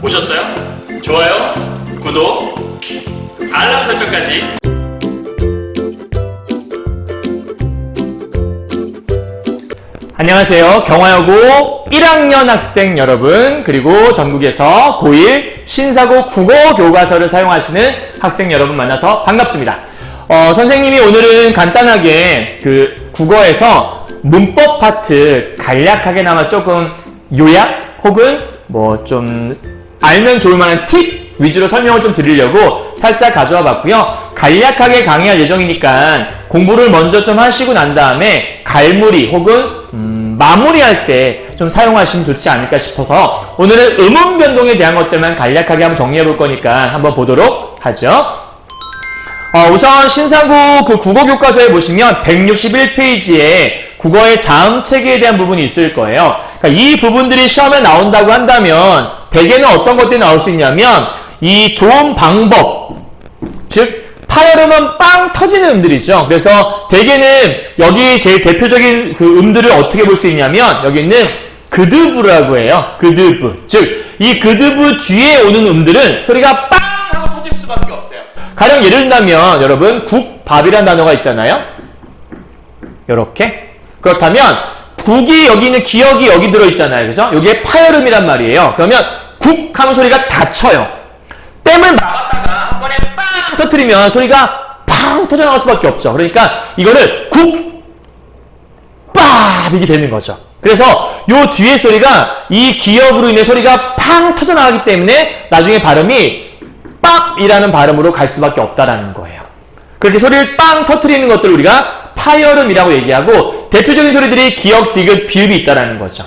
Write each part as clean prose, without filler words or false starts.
보셨어요? 좋아요, 구독, 알람 설정까지. 안녕하세요. 경화여고 1학년 학생 여러분, 그리고 전국에서 고1 신사고 국어 교과서를 사용하시는 학생 여러분 만나서 반갑습니다. 선생님이 오늘은 간단하게 그 국어에서 문법 파트 간략하게나마 조금 요약 혹은 뭐 좀 알면 좋을 만한 팁 위주로 설명을 좀 드리려고 살짝 가져와 봤고요. 간략하게 강의할 예정이니까 공부를 먼저 좀 하시고 난 다음에 갈무리 혹은 마무리할 때 좀 사용하시면 좋지 않을까 싶어서 오늘은 음운 변동에 대한 것들만 간략하게 한번 정리해 볼 거니까 한번 보도록 하죠. 우선 신사고 그 국어 교과서에 보시면 161페이지에 국어의 자음체계에 대한 부분이 있을 거예요. 그러니까 이 부분들이 시험에 나온다고 한다면 대개는 어떤 것들이 나올 수 있냐면 이 좋은 방법, 즉 파열음은 빵 터지는 음들이죠. 그래서 대개는 여기 제일 대표적인 그 음들을 어떻게 볼 수 있냐면 여기 있는 그드브라고 해요. 그드브. 즉 이 그드브 뒤에 오는 음들은 소리가 빵 하고 터질 수밖에 없어요. 가령 예를 들면 여러분 국밥이라는 단어가 있잖아요. 이렇게. 그렇다면 국이 여기 있는 기역이 여기 들어있잖아요. 그죠? 여기에 파열음이란 말이에요. 그러면 국 하면 소리가 닫혀요. 댐을 막았다가 한 번에 빵 터뜨리면 소리가 팡 터져나갈 수밖에 없죠. 그러니까 이거를 국, 빠 이게 되는 거죠. 그래서 요 뒤에 소리가 이 기역으로 인해 소리가 팡 터져나가기 때문에 나중에 발음이 빡이라는 발음으로 갈 수밖에 없다라는 거예요. 그렇게 소리를 빵 터뜨리는 것들을 우리가 파열음이라고 얘기하고 대표적인 소리들이 기역, 디귿, 비읍이 있다라는 거죠.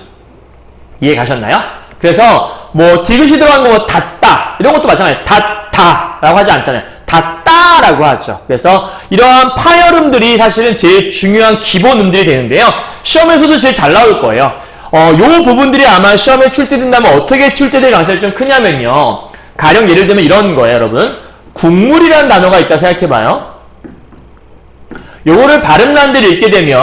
이해 가셨나요? 그래서 뭐 디귿이 들어간 거 뭐 닫다 이런 것도 마찬가지예요. 닫다라고 하지 않잖아요. 닫다라고 하죠. 그래서 이러한 파열음들이 사실은 제일 중요한 기본 음들이 되는데요. 시험에서도 제일 잘 나올 거예요. 요 부분들이 아마 시험에 출제된다면 어떻게 출제될 가능성이 좀 크냐면요. 가령 예를 들면 이런 거예요, 여러분. 국물이라는 단어가 있다 생각해봐요. 요거를 발음란대로 읽게 되면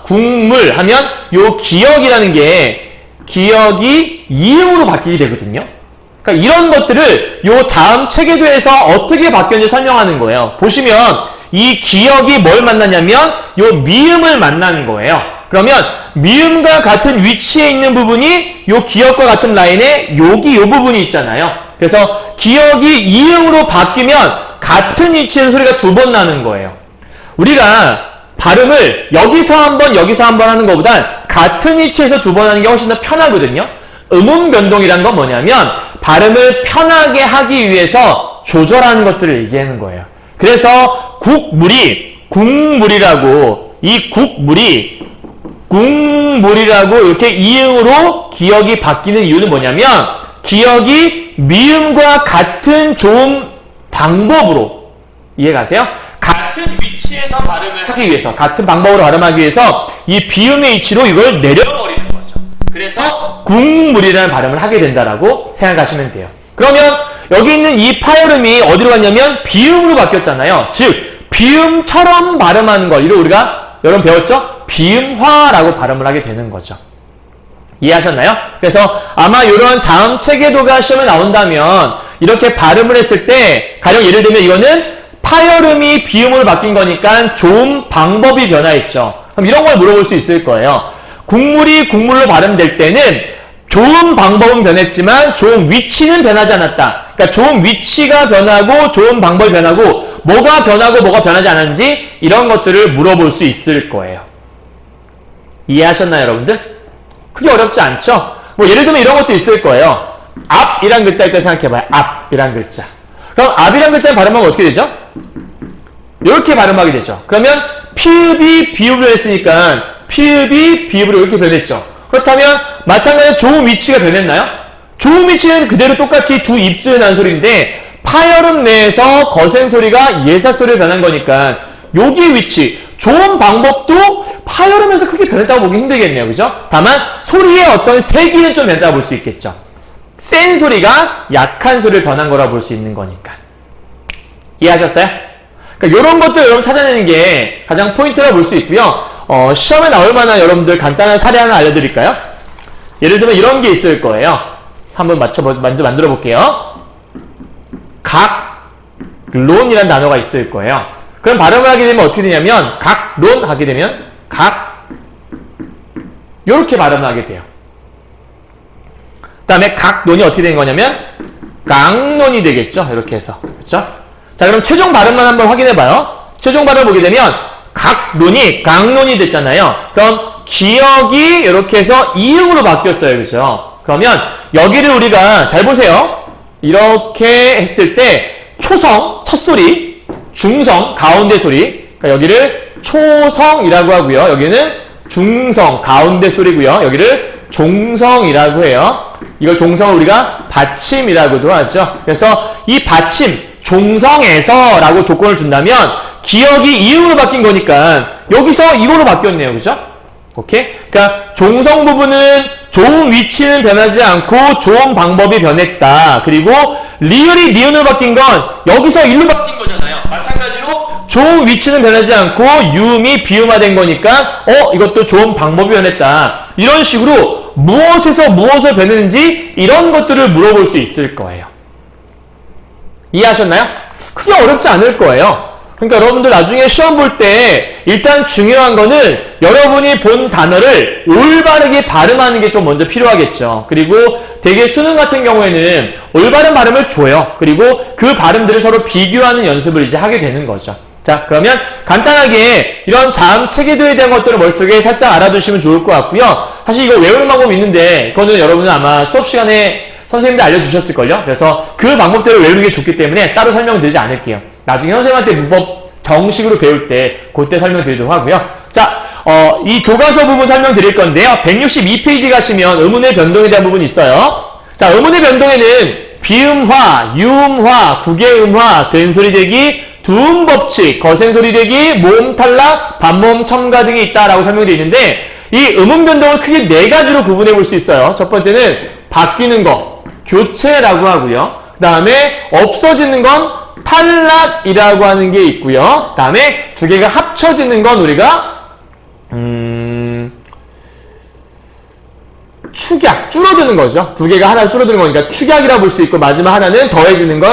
국물 하면 요 기역이라는 게 기역이 이음으로 바뀌게 되거든요. 그러니까 이런 것들을 요 자음 체계도에서 어떻게 바뀌었는지 설명하는 거예요. 보시면 이 기역이 뭘 만나냐면 요 미음을 만나는 거예요. 그러면 미음과 같은 위치에 있는 부분이 요 기역과 같은 라인에 여기 요 부분이 있잖아요. 그래서 기역이 이음으로 바뀌면 같은 위치에서 소리가 두 번 나는 거예요. 우리가 발음을 여기서 한 번, 여기서 한 번 하는 것보단 같은 위치에서 두 번 하는 게 훨씬 더 편하거든요. 음운 변동이란 건 뭐냐면 발음을 편하게 하기 위해서 조절하는 것들을 얘기하는 거예요. 그래서 국물이 국물이라고 이 국물이 국물이라고 이렇게 이응으로 기역이 바뀌는 이유는 뭐냐면 기역이 미음과 같은 좋은 방법으로 이해가세요? 같은 위치에서 발음을 하기 위해서 같은 방법으로 발음하기 위해서 이 비음의 위치로 이걸 내려버리는 거죠. 그래서 국물이라는 발음을 하게 된다라고 생각하시면 돼요. 그러면 여기 있는 이 파열음이 어디로 갔냐면 비음으로 바뀌었잖아요. 즉 비음처럼 발음하는 걸 이를 우리가 여러분 배웠죠? 비음화라고 발음을 하게 되는 거죠. 이해하셨나요? 그래서 아마 이런 자음 체계도가 시험에 나온다면 이렇게 발음을 했을 때 가령 예를 들면 이거는 파열음이 비음으로 바뀐 거니까 좋은 방법이 변화했죠. 그럼 이런 걸 물어볼 수 있을 거예요. 국물이 국물로 발음될 때는 좋은 방법은 변했지만 좋은 위치는 변하지 않았다. 그러니까 좋은 위치가 변하고 좋은 방법이 변하고 뭐가 변하고 뭐가 변하지 않았는지 이런 것들을 물어볼 수 있을 거예요. 이해하셨나요, 여러분들? 크게 어렵지 않죠? 뭐 예를 들면 이런 것도 있을 거예요. 앞이란 글자 일단 생각해봐요. 앞이란 글자. 그럼 앞이란 글자 발음하면 어떻게 되죠? 이렇게 발음하게 되죠. 그러면 피읍이 비읍으로 했으니까 피읍이 비읍으로 이렇게 변했죠. 그렇다면 마찬가지로 좋은 위치가 변했나요? 좋은 위치는 그대로 똑같이 두 입술에 난 소리인데 파열음 내에서 거센 소리가 예사 소리로 변한 거니까 여기 위치 좋은 방법도 파열음에서 크게 변했다고 보기 힘들겠네요. 그죠? 다만 소리의 어떤 세기는 좀 변했다고 볼 수 있겠죠. 센 소리가 약한 소리를 변한 거라고 볼 수 있는 거니까. 이해하셨어요? 그러니까 이런 것들 여러분 찾아내는 게 가장 포인트라고 볼 수 있고요. 시험에 나올 만한 여러분들 간단한 사례 하나 알려드릴까요? 예를 들면 이런 게 있을 거예요. 한번 먼저 만들어 볼게요. 각론이라는 단어가 있을 거예요. 그럼 발음을 하게 되면 어떻게 되냐면 각론 하게 되면 요렇게 발음을 하게 돼요. 그 다음에 각론이 어떻게 되는 거냐면 깡론이 되겠죠. 이렇게 해서. 그렇죠? 자, 그럼 최종 발음만 한번 확인해 봐요. 최종 발음 보게 되면 각론이 깡론이 됐잖아요. 그럼 기억이 이렇게 해서 이응으로 바뀌었어요. 그렇죠? 그러면 여기를 우리가 잘 보세요. 이렇게 했을 때 초성, 첫 소리, 중성, 가운데 소리. 그러니까 여기를 초성이라고 하고요. 여기는 중성, 가운데 소리고요. 여기를 종성이라고 해요. 이걸 종성을 우리가 받침이라고도 하죠. 그래서 이 받침, 종성에서 라고 조건을 준다면 기억이 이응으로 바뀐 거니까 여기서 이거로 바뀌었네요. 그죠? 오케이? 그러니까 종성 부분은 좋은 위치는 변하지 않고 좋은 방법이 변했다. 그리고 리을이 니은으로 바뀐 건 여기서 일로 바뀐 거잖아요. 마찬가지로 좋은 위치는 변하지 않고 유음이 비음화된 거니까 이것도 좋은 방법이 변했다. 이런 식으로 무엇에서 무엇을 변했는지 이런 것들을 물어볼 수 있을 거예요. 이해하셨나요? 크게 어렵지 않을 거예요. 그러니까 여러분들 나중에 시험 볼 때 일단 중요한 거는 여러분이 본 단어를 올바르게 발음하는 게 좀 먼저 필요하겠죠. 그리고 되게 수능 같은 경우에는 올바른 발음을 줘요. 그리고 그 발음들을 서로 비교하는 연습을 이제 하게 되는 거죠. 자, 그러면 간단하게 이런 자음 체계도에 대한 것들을 머릿속에 살짝 알아두시면 좋을 것 같고요. 사실 이거 외우는 방법이 있는데 그거는 여러분은 아마 수업 시간에 선생님들 알려주셨을걸요. 그래서 그 방법대로 외우는 게 좋기 때문에 따로 설명드리지 않을게요. 나중에 선생님한테 문법 정식으로 배울 때 그때 설명드리도록 하고요. 자, 이 교과서 부분 설명드릴 건데요. 162페이지 가시면 의문의 변동에 대한 부분이 있어요. 자, 의문의 변동에는 비음화, 유음화, 구개음화, 된소리되기, 두음법칙, 거센소리되기, 모음 탈락, 반모음 첨가 등이 있다라고 설명되어 있는데 이 음음 변동을 크게 4가지로 구분해 볼 수 있어요. 첫 번째는 바뀌는 거, 교체라고 하고요. 그 다음에 없어지는 건 탈락이라고 하는 게 있고요. 그 다음에 두 개가 합쳐지는 건 우리가 축약, 줄어드는 거죠. 두 개가 하나 줄어드는 거니까 축약이라고 볼 수 있고 마지막 하나는 더해지는 걸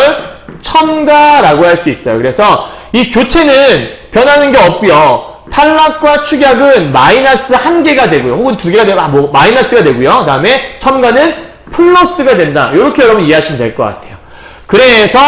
첨가라고 할 수 있어요. 그래서 이 교체는 변하는 게 없고요. 탈락과 축약은 마이너스 1개가 되고요. 혹은 2개가 되면 마이너스가 되고요. 그 다음에 첨가는 플러스가 된다. 이렇게 여러분 이해하시면 될 것 같아요. 그래서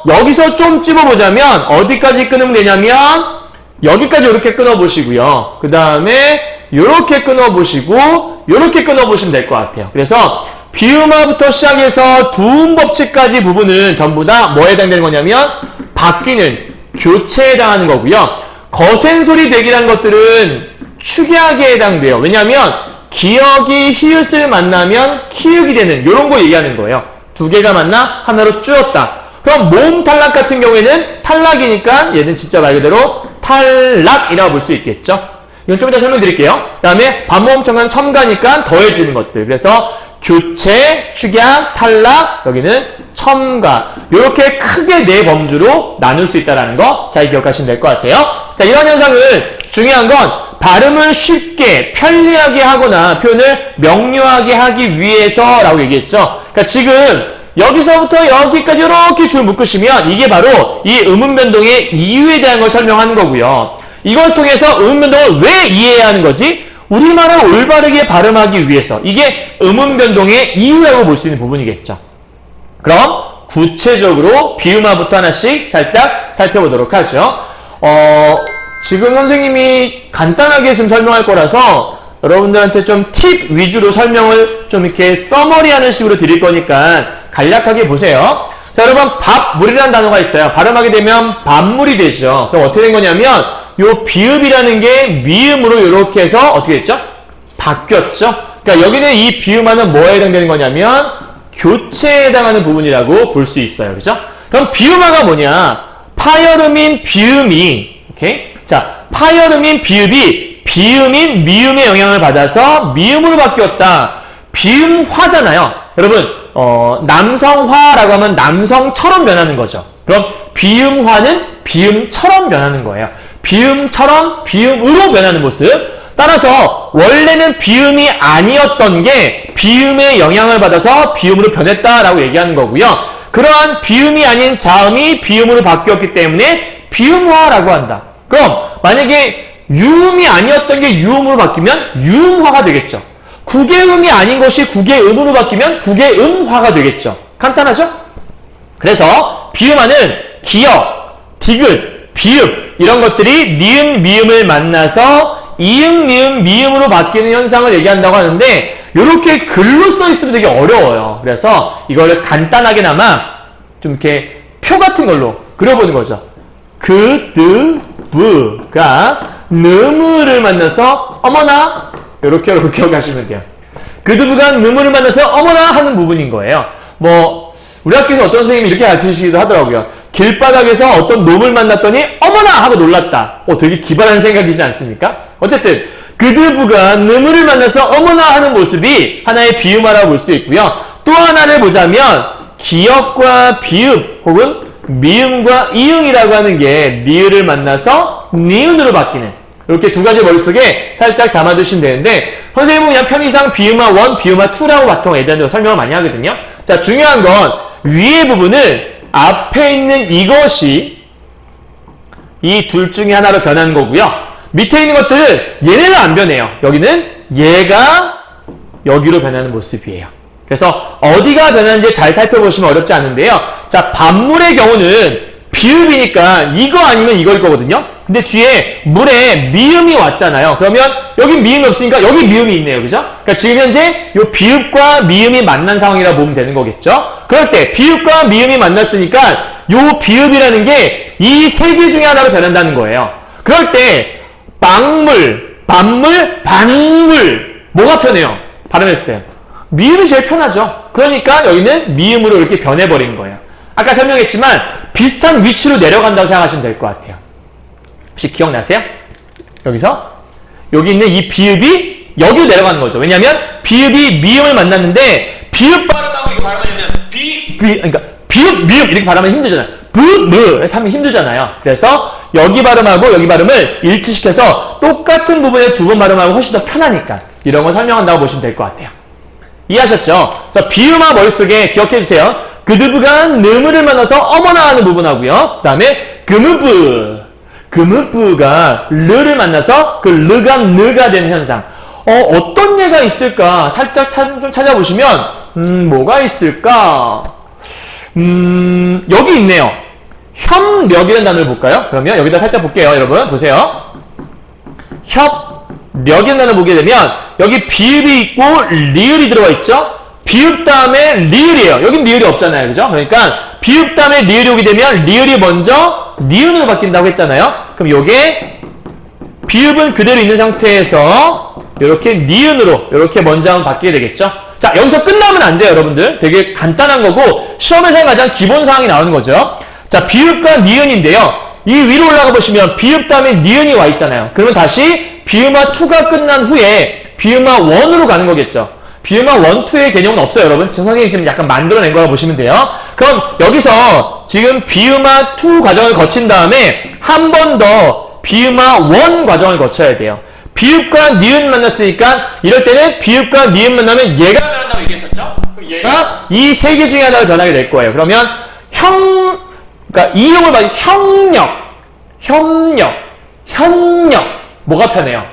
여기서 좀 찝어보자면 어디까지 끊으면 되냐면 여기까지 이렇게 끊어보시고요. 그 다음에 이렇게 끊어보시고 이렇게 끊어보시면 될 것 같아요. 그래서 비음화부터 시작해서 두음법칙까지 부분은 전부 다 뭐에 해당되는 거냐면 바뀌는, 교체에 해당하는 거고요. 거센소리 대기라는 것들은 축약에 해당돼요. 왜냐하면 기역이 히읗을 만나면 키읔이 되는 이런 거 얘기하는 거예요. 두 개가 만나 하나로 줄었다. 그럼 모음 탈락 같은 경우에는 탈락이니까 얘는 진짜 말 그대로 탈락이라고 볼 수 있겠죠. 이건 좀 이따 설명드릴게요. 그 다음에 반모음 첨가는 첨가니까 더해지는 것들. 그래서 교체, 축약, 탈락, 여기는 첨가. 이렇게 크게 4범주로 나눌 수 있다는 거 잘 기억하시면 될 것 같아요. 자, 이런 현상은 중요한 건 발음을 쉽게, 편리하게 하거나 표현을 명료하게 하기 위해서라고 얘기했죠. 그러니까 지금 여기서부터 여기까지 이렇게 줄 묶으시면 이게 바로 이 음음 변동의 이유에 대한 걸 설명하는 거고요. 이걸 통해서 음음 변동을 왜 이해해야 하는 거지? 우리말을 올바르게 발음하기 위해서. 이게 음음 변동의 이유라고 볼 수 있는 부분이겠죠. 그럼 구체적으로 비음화부터 하나씩 살짝 살펴보도록 하죠. 지금 선생님이 간단하게 지금 설명할 거라서 여러분들한테 좀 팁 위주로 설명을 좀 이렇게 서머리하는 식으로 드릴 거니까 간략하게 보세요. 자, 여러분 밥물이라는 단어가 있어요. 발음하게 되면 밥물이 되죠. 그럼 어떻게 된 거냐면 요 비읍이라는 게 미음으로 이렇게 해서 어떻게 됐죠? 바뀌었죠? 그러니까 여기는 이 비음화는 뭐에 해당되는 거냐면 교체에 해당하는 부분이라고 볼 수 있어요. 그죠? 그럼 비음화가 뭐냐? 파열음인 비음이, 오케이? 자, 파열음인 비읍이 비음인 미음의 영향을 받아서 미음으로 바뀌었다. 비음화잖아요. 여러분, 남성화라고 하면 남성처럼 변하는 거죠. 그럼 비음화는 비음처럼 변하는 거예요. 비음처럼 비음으로 변하는 모습. 따라서 원래는 비음이 아니었던 게 비음의 영향을 받아서 비음으로 변했다라고 얘기하는 거고요. 그러한 비음이 아닌 자음이 비음으로 바뀌었기 때문에 비음화라고 한다. 그럼 만약에 유음이 아니었던 게 유음으로 바뀌면 유음화가 되겠죠. 국외음이 아닌 것이 국외음으로 바뀌면 국외음화가 되겠죠. 간단하죠? 그래서 비음화는 기역, 디귿, 비읍 이런 것들이 니은, 미음을 만나서 이응, 미음, 미음으로 바뀌는 현상을 얘기한다고 하는데 이렇게 글로 써 있으면 되게 어려워요. 그래서 이걸 간단하게나마 좀 이렇게 표 같은 걸로 그려보는 거죠. 그드브가 느무를 만나서 어머나 이렇게 기억하시면 돼요. 그드브가 느무를 만나서 어머나 하는 부분인 거예요. 뭐 우리 학교에서 어떤 선생님이 이렇게 가르치시기도 하더라고요. 길바닥에서 어떤 놈을 만났더니 어머나 하고 놀랐다. 되게 기발한 생각이지 않습니까? 어쨌든 그드브가 느무를 만나서 어머나 하는 모습이 하나의 비음화라고 볼 수 있고요. 또 하나를 보자면 기역과 비읍 혹은 미음과 이응이라고 하는 게 니을을 만나서 니은으로 바뀌는 이렇게 두 가지 머릿속에 살짝 담아두시면 되는데 선생님은 그냥 편의상 비음화 1, 비음화 2라고 보통 애들한테 설명을 많이 하거든요. 자, 중요한 건 위의 부분을 앞에 있는 이것이 이 둘 중에 하나로 변하는 거고요. 밑에 있는 것들은 얘네는 안 변해요. 여기는 얘가 여기로 변하는 모습이에요. 그래서 어디가 변하는지 잘 살펴보시면 어렵지 않은데요. 자, 반물의 경우는 비읍이니까 이거 아니면 이거일 거거든요. 근데 뒤에 물에 미음이 왔잖아요. 그러면 여기 미음이 없으니까 여기 미음이 있네요. 그죠? 그러니까 지금 현재 이 비읍과 미음이 만난 상황이라 보면 되는 거겠죠. 그럴 때 비읍과 미음이 만났으니까 이 비읍이라는 게 이 세 개 중에 하나로 변한다는 거예요. 그럴 때 빵물, 반물, 반물 뭐가 편해요? 발음했을 때 미음이 제일 편하죠. 그러니까 여기는 미음으로 이렇게 변해버린 거예요. 아까 설명했지만 비슷한 위치로 내려간다고 생각하시면 될 것 같아요. 혹시 기억나세요? 여기서 여기 있는 이 비읍이 여기로 내려가는 거죠. 왜냐하면 비읍이 미음을 만났는데 비읍 발음하고 이거 발음하려면 그러니까 비읍, 미음 이렇게 발음하면 힘들잖아요. 무 이렇게 하면 힘들잖아요. 그래서 여기 발음하고 여기 발음을 일치시켜서 똑같은 부분에 두 번 발음하면 훨씬 더 편하니까 이런 걸 설명한다고 보시면 될 것 같아요. 이해하셨죠? 그래서 비음화 머릿속에 기억해주세요. 그드브가 느무를 만나서 어머나 하는 부분하고요. 그 다음에 금으브가 르를 만나서 그 르가 느가 되는 현상. 어떤 예가 있을까? 살짝 좀 찾아보시면 뭐가 있을까? 여기 있네요. 협력이라는 단어를 볼까요? 그러면 여기다 살짝 볼게요. 여러분 보세요. 협력이라는 단어를 보게 되면 여기 비읍이 있고 리을이 들어가 있죠? 비읍 다음에 리을이에요. 여긴 리을이 없잖아요. 그죠? 그러니까 비읍 다음에 리을이 오게 되면 리을이 먼저 니은으로 바뀐다고 했잖아요. 그럼 요게 비읍은 그대로 있는 상태에서 이렇게 니은으로 이렇게 먼저 한번 바뀌게 되겠죠? 자, 여기서 끝나면 안 돼요, 여러분들. 되게 간단한 거고 시험에서 가장 기본 사항이 나오는 거죠. 자, 비읍과 니은인데요. 이 위로 올라가 보시면 비읍 다음에 니은이 와 있잖아요. 그러면 다시 비음화 2가 끝난 후에 비음화 1으로 가는 거겠죠. 비음화 1, 2의 개념은 없어요, 여러분. 지금 선생님이 지금 약간 만들어낸 거라고 보시면 돼요. 그럼 여기서 지금 비음화 2 과정을 거친 다음에 한 번 더 비음화 1 과정을 거쳐야 돼요. 비읍과 니은 만났으니까 이럴 때는 비읍과 니은 만나면 얘가 변한다고 얘기했었죠? 그럼 얘가 이 세 개 중에 하나로 변하게 될 거예요. 그러면 그러니까 이형을 봐도 협력 뭐가 편해요?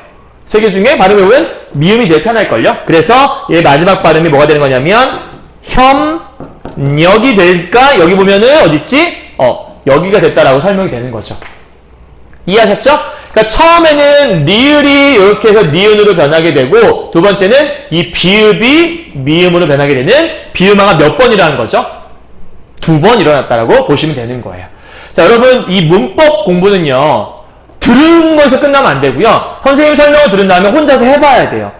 세 개 중에 발음해보면 미음이 제일 편할걸요? 그래서 얘 마지막 발음이 뭐가 되는 거냐면 협력이 될까? 여기 보면은 어딨지? 여기가 됐다라고 설명이 되는 거죠. 이해하셨죠? 그러니까 처음에는 리을이 이렇게 해서 니은으로 변하게 되고 두 번째는 이 비읍이 미음으로 변하게 되는 비음화가 몇 번이라는 거죠? 2번 일어났다라고 보시면 되는 거예요. 자, 여러분 이 문법 공부는요. 들은 거에서 끝나면 안 되고요. 선생님 설명을 들은 다음에 혼자서 해봐야 돼요.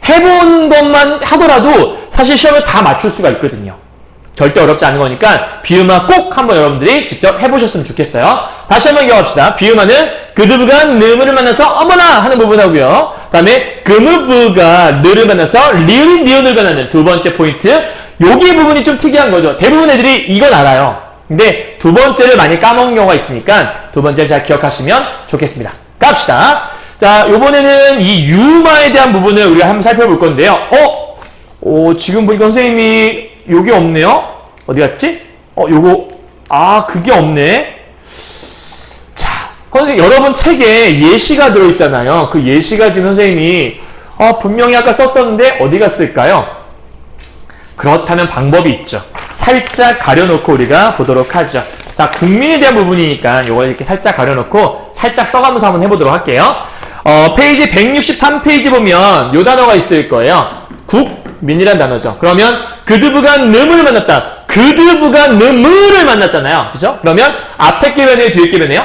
해본 것만 하더라도 사실 시험을 다 맞출 수가 있거든요. 절대 어렵지 않은 거니까 비음화 꼭 한번 여러분들이 직접 해보셨으면 좋겠어요. 다시 한번 기억합시다. 비음화는 그드브가 느무를 만나서 어머나 하는 부분하고요. 그 다음에 금으브가 느를 만나서 리을이 니은을 변하는 두 번째 포인트. 여기 부분이 좀 특이한 거죠. 대부분 애들이 이건 알아요. 근데 두 번째를 많이 까먹는 경우가 있으니까 두 번째를 잘 기억하시면 좋겠습니다. 갑시다. 자, 요번에는 이 유마에 대한 부분을 우리가 한번 살펴볼 건데요. 지금 보니까 선생님이 요게 없네요? 어디 갔지? 그게 없네? 자, 선생님, 여러분 책에 예시가 들어있잖아요. 그 예시가 지금 선생님이, 분명히 아까 썼었는데 어디 갔을까요? 그렇다면 방법이 있죠. 살짝 가려놓고 우리가 보도록 하죠. 자, 국민에 대한 부분이니까 이걸 이렇게 살짝 가려놓고 살짝 써가면서 한번 해보도록 할게요. 페이지 163페이지 보면 요 단어가 있을 거예요. 국민이란 단어죠. 그러면 그드브가 느을 만났다. 그드브가 느을 만났잖아요. 그죠? 그러면 앞에 게 변해요? 뒤에 게 변해요?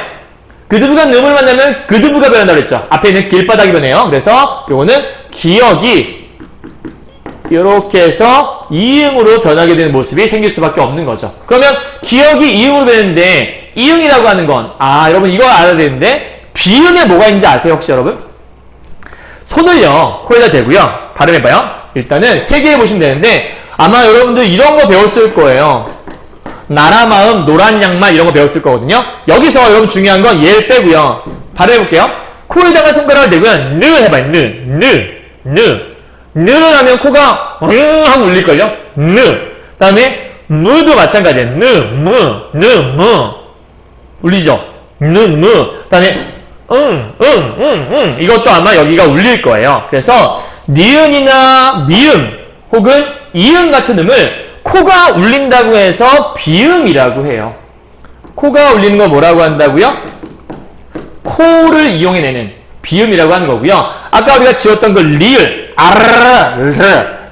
그드브가 느을 만나면 그드브가 변한다고 그랬죠. 앞에 있는 길바닥이 변해요. 그래서 요거는 기억이 이렇게 해서 이응으로 변하게 되는 모습이 생길 수밖에 없는 거죠. 그러면 기억이 이응으로 변했는데 이응이라고 하는 건 여러분 이거 알아야 되는데 비응에 뭐가 있는지 아세요 혹시 여러분? 손을요 코에다 대고요 발음해봐요. 일단은 세 개 해보시면 되는데 아마 여러분들 이런 거 배웠을 거예요. 나라 마음 노란 양말 이런 거 배웠을 거거든요. 여기서 여러분 중요한 건 얘를 빼고요 발음해볼게요. 코에다가 손가락을 대고요 느 해봐요. 느를 하면 코가 하고 울릴걸요? 느. 다음에 무도 마찬가지예요. 무. 울리죠? 무. 다음에 이것도 아마 여기가 울릴 거예요. 그래서 니은이나 미음 혹은 이응 같은 음을 코가 울린다고 해서 비음이라고 해요. 코가 울리는 거 뭐라고 한다고요? 코를 이용해내는 비음이라고 하는 거고요. 아까 우리가 지웠던 그 리을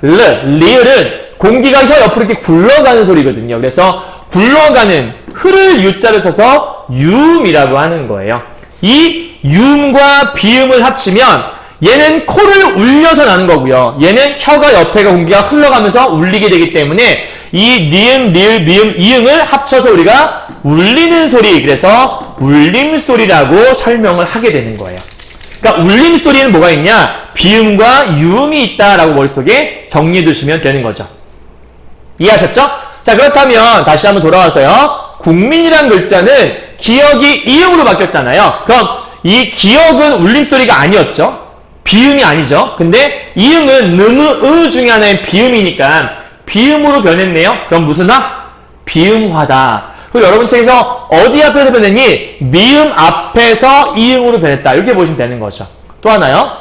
리을은 공기가 혀 옆으로 이렇게 굴러가는 소리거든요. 그래서 굴러가는 흐를 유자를 써서 유음이라고 하는 거예요. 이 유음과 비음을 합치면 얘는 코를 울려서 나는 거고요. 얘는 혀가 옆에가 공기가 흘러가면서 울리게 되기 때문에 이 니은, 리을, 미음, 이응을 합쳐서 우리가 울리는 소리, 그래서 울림소리라고 설명을 하게 되는 거예요. 그러니까 울림소리는 뭐가 있냐? 비음과 유음이 있다라고 머릿속에 정리해 두시면 되는 거죠. 이해하셨죠? 자, 그렇다면 다시 한번 돌아와서요. 국민이란 글자는 기억이 이응으로 바뀌었잖아요. 그럼 이 기억은 울림소리가 아니었죠? 비음이 아니죠? 근데 이응은 느무, 중에 하나의 비음이니까 비음으로 변했네요. 그럼 무슨 화? 비음화다. 그리고 여러분 책에서 어디 앞에서 변했니? 미음 앞에서 이응으로 변했다. 이렇게 보시면 되는 거죠. 또 하나요.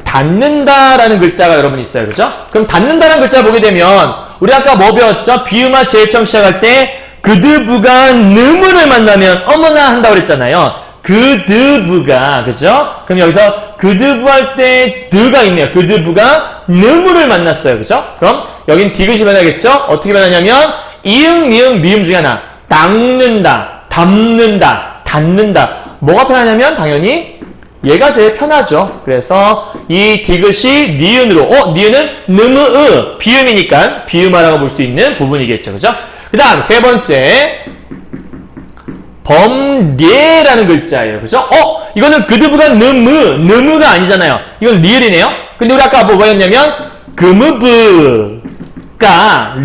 닫는다라는 글자가 여러분 있어요. 그죠? 그럼 닫는다라는 글자 보게 되면 우리 아까 뭐 배웠죠? 비음화 제일 처음 시작할 때 그드부가 느무를 만나면 어머나 한다고 그랬잖아요. 그드부가, 그죠? 그럼 여기서 그드부 할 때 드가 있네요. 그드부가 느무를 만났어요. 그죠? 그럼 여긴 디귿이 변하겠죠? 어떻게 변하냐면 이응, 미응, 미음 중에 하나. 닦는다, 담는다, 닫는다. 뭐가 편하냐면 당연히 얘가 제일 편하죠. 그래서 이 디귿이 니은으로, 니은은 느무으, 비음이니까 비음화라고 볼 수 있는 부분이겠죠. 그죠? 그 다음 세 번째 범례라는 글자예요. 그죠? 이거는 그드부가 느무가 아니잖아요. 이건 리을이네요. 근데 우리 아까 뭐 했냐면 금으브가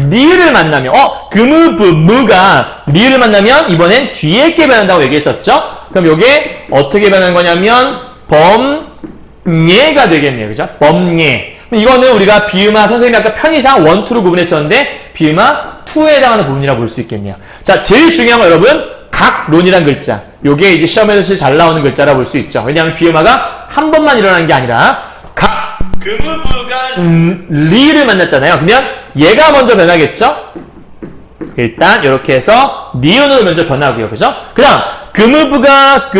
리을을 만나면 금으브무가 리을을 만나면 이번엔 뒤에 게 변한다고 얘기했었죠? 그럼 요게 어떻게 변하는 거냐면 범례가 되겠네요. 그죠? 범례. 이거는 우리가 비음화 선생님이 아까 편의상 1, 2로 구분했었는데 비음화 2에 해당하는 부분이라고 볼 수 있겠네요. 자, 제일 중요한 건 여러분 각론이란 글자. 요게 이제 시험에서 제일 잘 나오는 글자라고 볼 수 있죠. 왜냐하면 비음화가 한 번만 일어나는 게 아니라 금으부가 리를 만났잖아요. 그러면 얘가 먼저 변하겠죠? 일단 이렇게 해서 니은으로 먼저 변하고요. 그죠? 그 다음 금으부가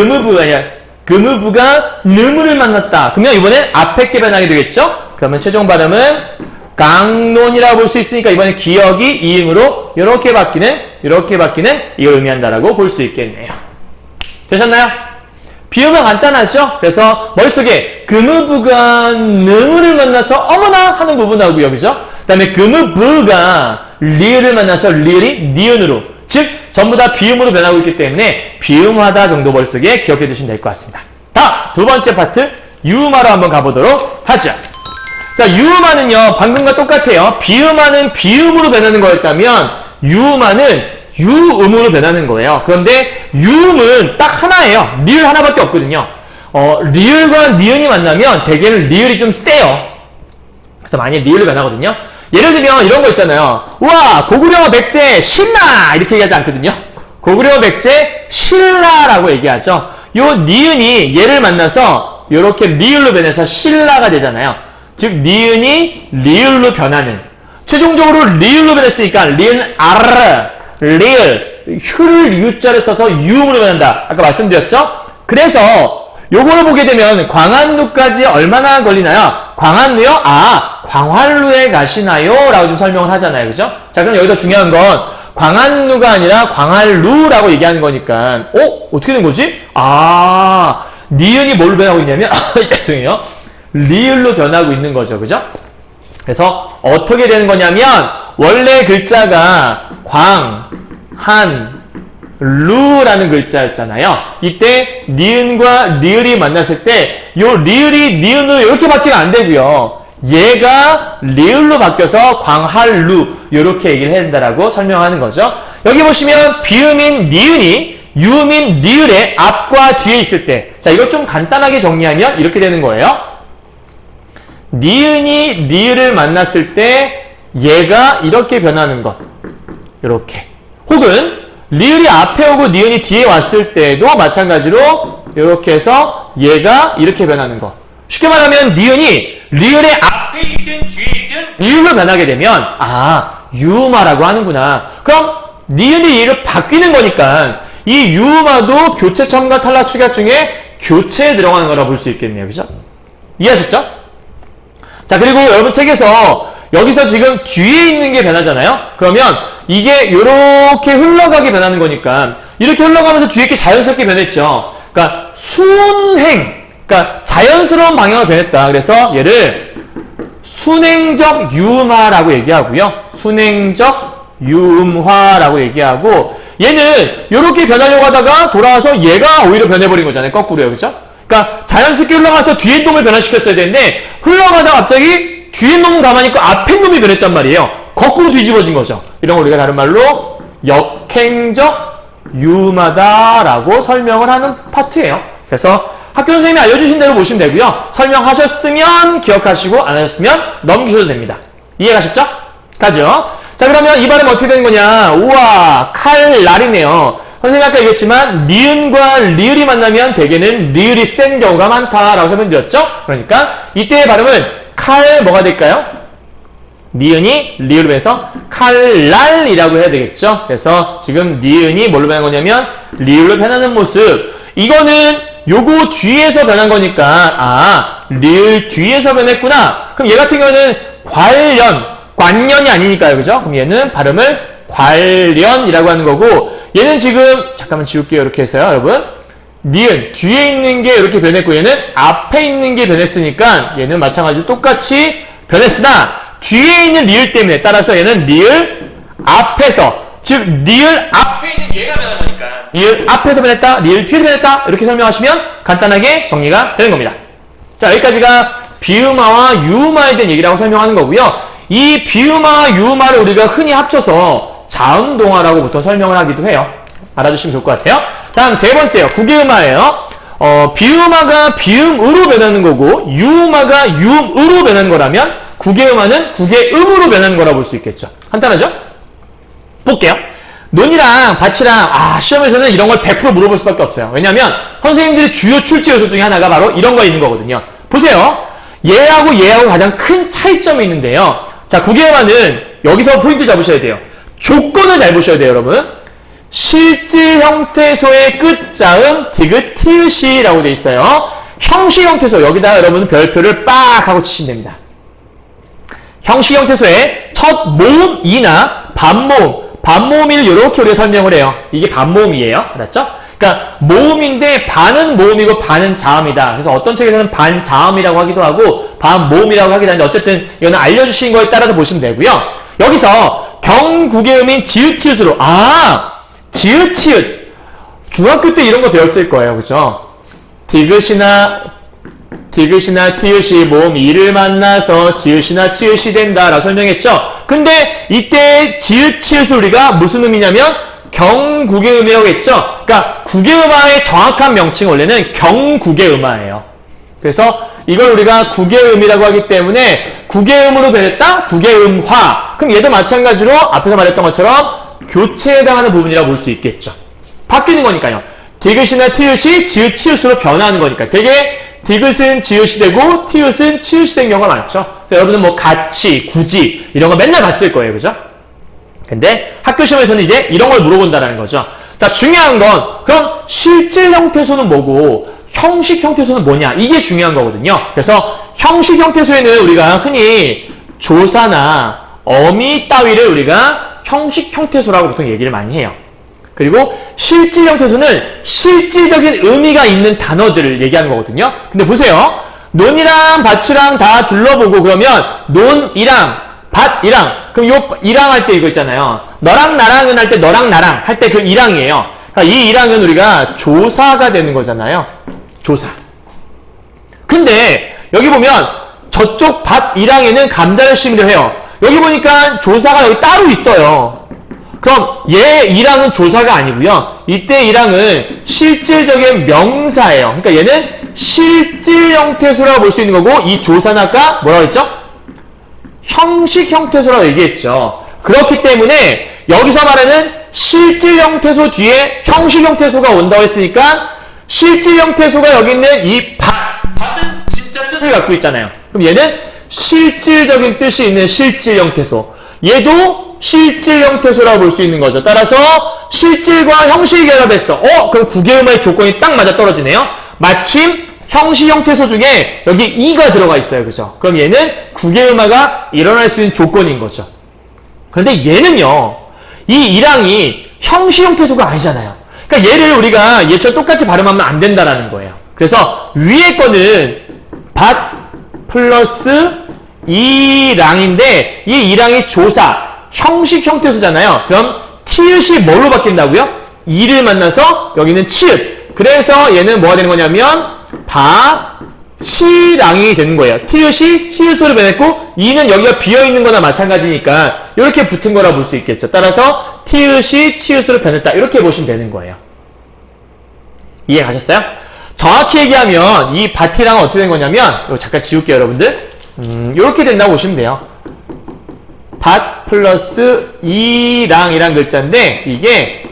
느무를 만났다. 그러면 이번엔 앞에 게 변하게 되겠죠? 그러면 최종 발음은 강론이라고 볼 수 있으니까 이번에 기억이 이응으로 이렇게 바뀌는 이걸 의미한다라고 볼 수 있겠네요. 되셨나요? 비음은 간단하죠? 그래서 머릿속에 금으부가 능을 만나서 어머나 하는 부분 나오고요. 그죠? 그 다음에 금으부가 리을을 만나서 리을이 니은으로, 즉 전부 다 비음으로 변하고 있기 때문에 비음하다 정도 머릿속에 기억해 두시면 될 것 같습니다. 다음 두 번째 파트 유음화로 한번 가보도록 하죠. 자, 유음화는요 방금과 똑같아요. 비음화는 비음으로 변하는 거였다면 유음화는 유음으로 변하는 거예요. 그런데 유음은 딱 하나예요. 리을 하나밖에 없거든요. 리을과 니은이 만나면 대개는 리을이 좀 세요. 그래서 많이 리을로 변하거든요. 예를 들면 이런 거 있잖아요. 우와, 고구려 백제 신라! 이렇게 얘기하지 않거든요. 고구려 백제 신라라고 얘기하죠. 요 니은이 얘를 만나서 요렇게 리을로 변해서 신라가 되잖아요. 즉 니은이 리을로 변하는, 최종적으로 리을로 변했으니까 리은 아르, 리을, 휴를 유자를 써서 유음으로 변한다. 아까 말씀드렸죠? 그래서 요거를 보게 되면 광안루까지 얼마나 걸리나요? 광안루요? 아, 광활루에 가시나요? 라고 좀 설명을 하잖아요. 그죠? 자, 그럼 여기서 중요한 건 광안루가 아니라 광활루라고 얘기하는 거니까 어떻게 된 거지? 아, 니은이 뭘로 변하고 있냐면 죄송해요. 리을로 변하고 있는 거죠. 그죠? 그래서 어떻게 되는 거냐면 원래 글자가 광, 한, 루라는 글자였잖아요. 이때 니은과 리을이 만났을 때 요 리을이 니은으로 이렇게 바뀌면 안 되고요. 얘가 리을로 바뀌어서 광할루 이렇게 얘기를 해야 된다라고 설명하는 거죠. 여기 보시면 비음인 니은이 유음인 리을의 앞과 뒤에 있을 때, 자, 이걸 좀 간단하게 정리하면 이렇게 되는 거예요. 니은이 리을을 만났을 때 얘가 이렇게 변하는 것, 이렇게. 혹은 리을이 앞에 오고 니은이 뒤에 왔을 때도 마찬가지로 이렇게 해서 얘가 이렇게 변하는 것. 쉽게 말하면 니은이 리을의 앞에 있든 뒤에 있든 리을로 변하게 되면 유음화라고 하는구나. 그럼 니은이 리을로 바뀌는 거니까 이 유음화도 교체 첨가 탈락 축약 중에 교체에 들어가는 거라 볼 수 있겠네요. 그죠? 이해하셨죠? 자, 그리고 여러분 책에서 여기서 지금 뒤에 있는 게 변하잖아요? 그러면 이게 이렇게 흘러가게 변하는 거니까 이렇게 흘러가면서 뒤에 게 자연스럽게 변했죠. 그러니까 순행, 그러니까 자연스러운 방향으로 변했다. 그래서 얘를 순행적 유음화라고 얘기하고요. 순행적 유음화라고 얘기하고, 얘는 이렇게 변하려고 하다가 돌아와서 얘가 오히려 변해버린 거잖아요. 거꾸로요. 그죠? 그러니까 자연스럽게 흘러가서 뒤에 놈을 변화시켰어야 되는데 흘러가다가 갑자기 뒤에 놈은 가만히 있고 앞에 놈이 변했단 말이에요. 거꾸로 뒤집어진 거죠. 이런 걸 우리가 다른 말로 역행적 유음하다라고 설명을 하는 파트예요. 그래서 학교 선생님이 알려주신 대로 보시면 되고요. 설명하셨으면 기억하시고 안 하셨으면 넘기셔도 됩니다. 이해가셨죠? 가죠? 자, 그러면 이 발음 어떻게 되는 거냐? 우와, 칼날이네요. 선생님이 아까 얘기했지만 니은과 리을이 만나면 대개는 리을이 센 경우가 많다라고 설명드렸죠? 그러니까 이때의 발음은 칼 뭐가 될까요? 니은이 리을로 해서 칼날이라고 해야 되겠죠? 그래서 지금 니은이 뭘로 변한 거냐면 리을로 변하는 모습. 이거는 요거 뒤에서 변한 거니까 리을 뒤에서 변했구나. 그럼 얘 같은 경우는 관련이 아니니까요. 그죠? 그럼 얘는 발음을 관련이라고 하는 거고, 얘는 지금 잠깐만 지울게요. 이렇게 해서요. 여러분, 니은 뒤에 있는 게 이렇게 변했고 얘는 앞에 있는 게 변했으니까 얘는 마찬가지로 똑같이 변했으나 뒤에 있는 리을 때문에, 따라서 얘는 리을 앞에서, 즉 리을 앞에 있는 얘가 변한 거니까 리을 앞에서 변했다, 리을 뒤에서 변했다, 이렇게 설명하시면 간단하게 정리가 되는 겁니다. 자, 여기까지가 비음화와 유음화에 대한 얘기라고 설명하는 거고요. 이 비음화와 유음화를 우리가 흔히 합쳐서 자음동화라고 보통 설명을 하기도 해요. 알아두시면 좋을 것 같아요. 다음 세 번째요. 국유음화예요. 비음화가 비음으로 변하는 거고 유음화가 유음으로 변하는 거라면 국유음화는 국유음으로 변하는 거라고 볼 수 있겠죠. 간단하죠? 볼게요. 논이랑 밭이랑 시험에서는 이런 걸 100% 물어볼 수밖에 없어요. 왜냐하면 선생님들의 주요 출제 요소 중에 하나가 바로 이런 거 있는 거거든요. 보세요. 얘하고 가장 큰 차이점이 있는데요. 자, 국유음화는 여기서 포인트 잡으셔야 돼요. 조건을 잘 보셔야 돼요, 여러분. 실질 형태소의 끝자음 디귿 티읕이라고 돼 있어요. 형식 형태소, 여기다가 여러분 별표를 빡 하고 치시면 됩니다. 형식 형태소의 첫 모음이나 반모음이를 이렇게 우리가 설명을 해요. 이게 반모음이에요. 알았죠? 그러니까 모음인데 반은 모음이고 반은 자음이다. 그래서 어떤 책에서는 반자음이라고 하기도 하고 반모음이라고 하기도 하는데 어쨌든 이거는 알려주신 거에 따라서 보시면 되고요. 여기서 병국의 지읒치읒으로 지읒치읒 중학교 때 이런 거 배웠을 거예요. 그죠? 디귿이나 티읕이 모음 이를 만나서 지읒이나 치읒이 된다 라고 설명했죠. 근데 이때 지읒치읒을 우리가 무슨 음이냐면 경국의 음이라고 했죠. 그러니까 국의 음화의 정확한 명칭은 원래는 경국의 음화예요. 그래서 이걸 우리가 구개음이라고 하기 때문에 구개음으로 변했다? 구개음화. 그럼 얘도 마찬가지로 앞에서 말했던 것처럼 교체에 해당하는 부분이라고 볼 수 있겠죠. 바뀌는 거니까요. 디귿이나 티읕이 지읒, 치읓으로 변화하는 거니까. 되게 디귿은 지읒이 되고 티읕은 치읓이 된 경우가 많죠. 여러분은 뭐 같이, 굳이 이런 거 맨날 봤을 거예요. 그죠? 근데 학교 시험에서는 이제 이런 걸 물어본다는 거죠. 자, 중요한 건 그럼 실질 형태소는 뭐고 형식 형태소는 뭐냐? 이게 중요한 거거든요. 그래서 형식 형태소에는 우리가 흔히 조사나 어미 따위를 우리가 형식 형태소라고 보통 얘기를 많이 해요. 그리고 실질 형태소는 실질적인 의미가 있는 단어들을 얘기하는 거거든요. 근데 보세요. 논이랑 밭이랑 다 둘러보고 그러면 논이랑 밭이랑 그럼 요 이랑 할 때 이거 있잖아요. 너랑 나랑은 할 때 너랑 나랑 할 때 그 이랑이에요. 그러니까 이 이랑은 우리가 조사가 되는 거잖아요. 조사. 근데 여기 보면 저쪽 밭 이랑에는 감자를 심으려 해요. 여기 보니까 조사가 여기 따로 있어요. 그럼 얘 이랑은 조사가 아니고요. 이때 이랑은 실질적인 명사예요. 그러니까 얘는 실질 형태소라고 볼 수 있는 거고 이 조사는 아까 뭐라고 했죠? 형식 형태소라고 얘기했죠. 그렇기 때문에 여기서 말하는 실질 형태소 뒤에 형식 형태소가 온다고 했으니까 실질 형태소가 여기 있는 이 밭은 진짜 뜻을 갖고 있잖아요. 그럼 얘는 실질적인 뜻이 있는 실질 형태소. 얘도 실질 형태소라고 볼 수 있는 거죠. 따라서 실질과 형식이 결합했어. 그럼 구개음의 조건이 딱 맞아 떨어지네요. 마침 형식 형태소 중에 여기 이가 들어가 있어요. 그죠? 그럼 얘는 구개음화가 일어날 수 있는 조건인 거죠. 그런데 얘는요. 이 이랑이 형식 형태소가 아니잖아요. 그러니까 얘를 우리가 얘처럼 똑같이 발음하면 안 된다라는 거예요. 그래서 위에 거는 밭 플러스 이랑인데 이 이랑이 조사, 형식 형태소잖아요. 그럼 티읕이 뭘로 바뀐다고요? 이를 만나서 여기는 치읓. 그래서 얘는 뭐가 되는 거냐면 치랑이 되는 거예요. 티읕이 치읓으로 변했고 이는 여기가 비어있는 거나 마찬가지니까 이렇게 붙은 거라 볼 수 있겠죠. 따라서 티읕이 치읓으로 변했다. 이렇게 보시면 되는 거예요. 이해 가셨어요? 정확히 얘기하면 이 밭이랑은 어떻게 된 거냐면 이거 잠깐 지울게요 여러분들. 이렇게 된다고 보시면 돼요. 밭 플러스 이랑이란 글자인데 이게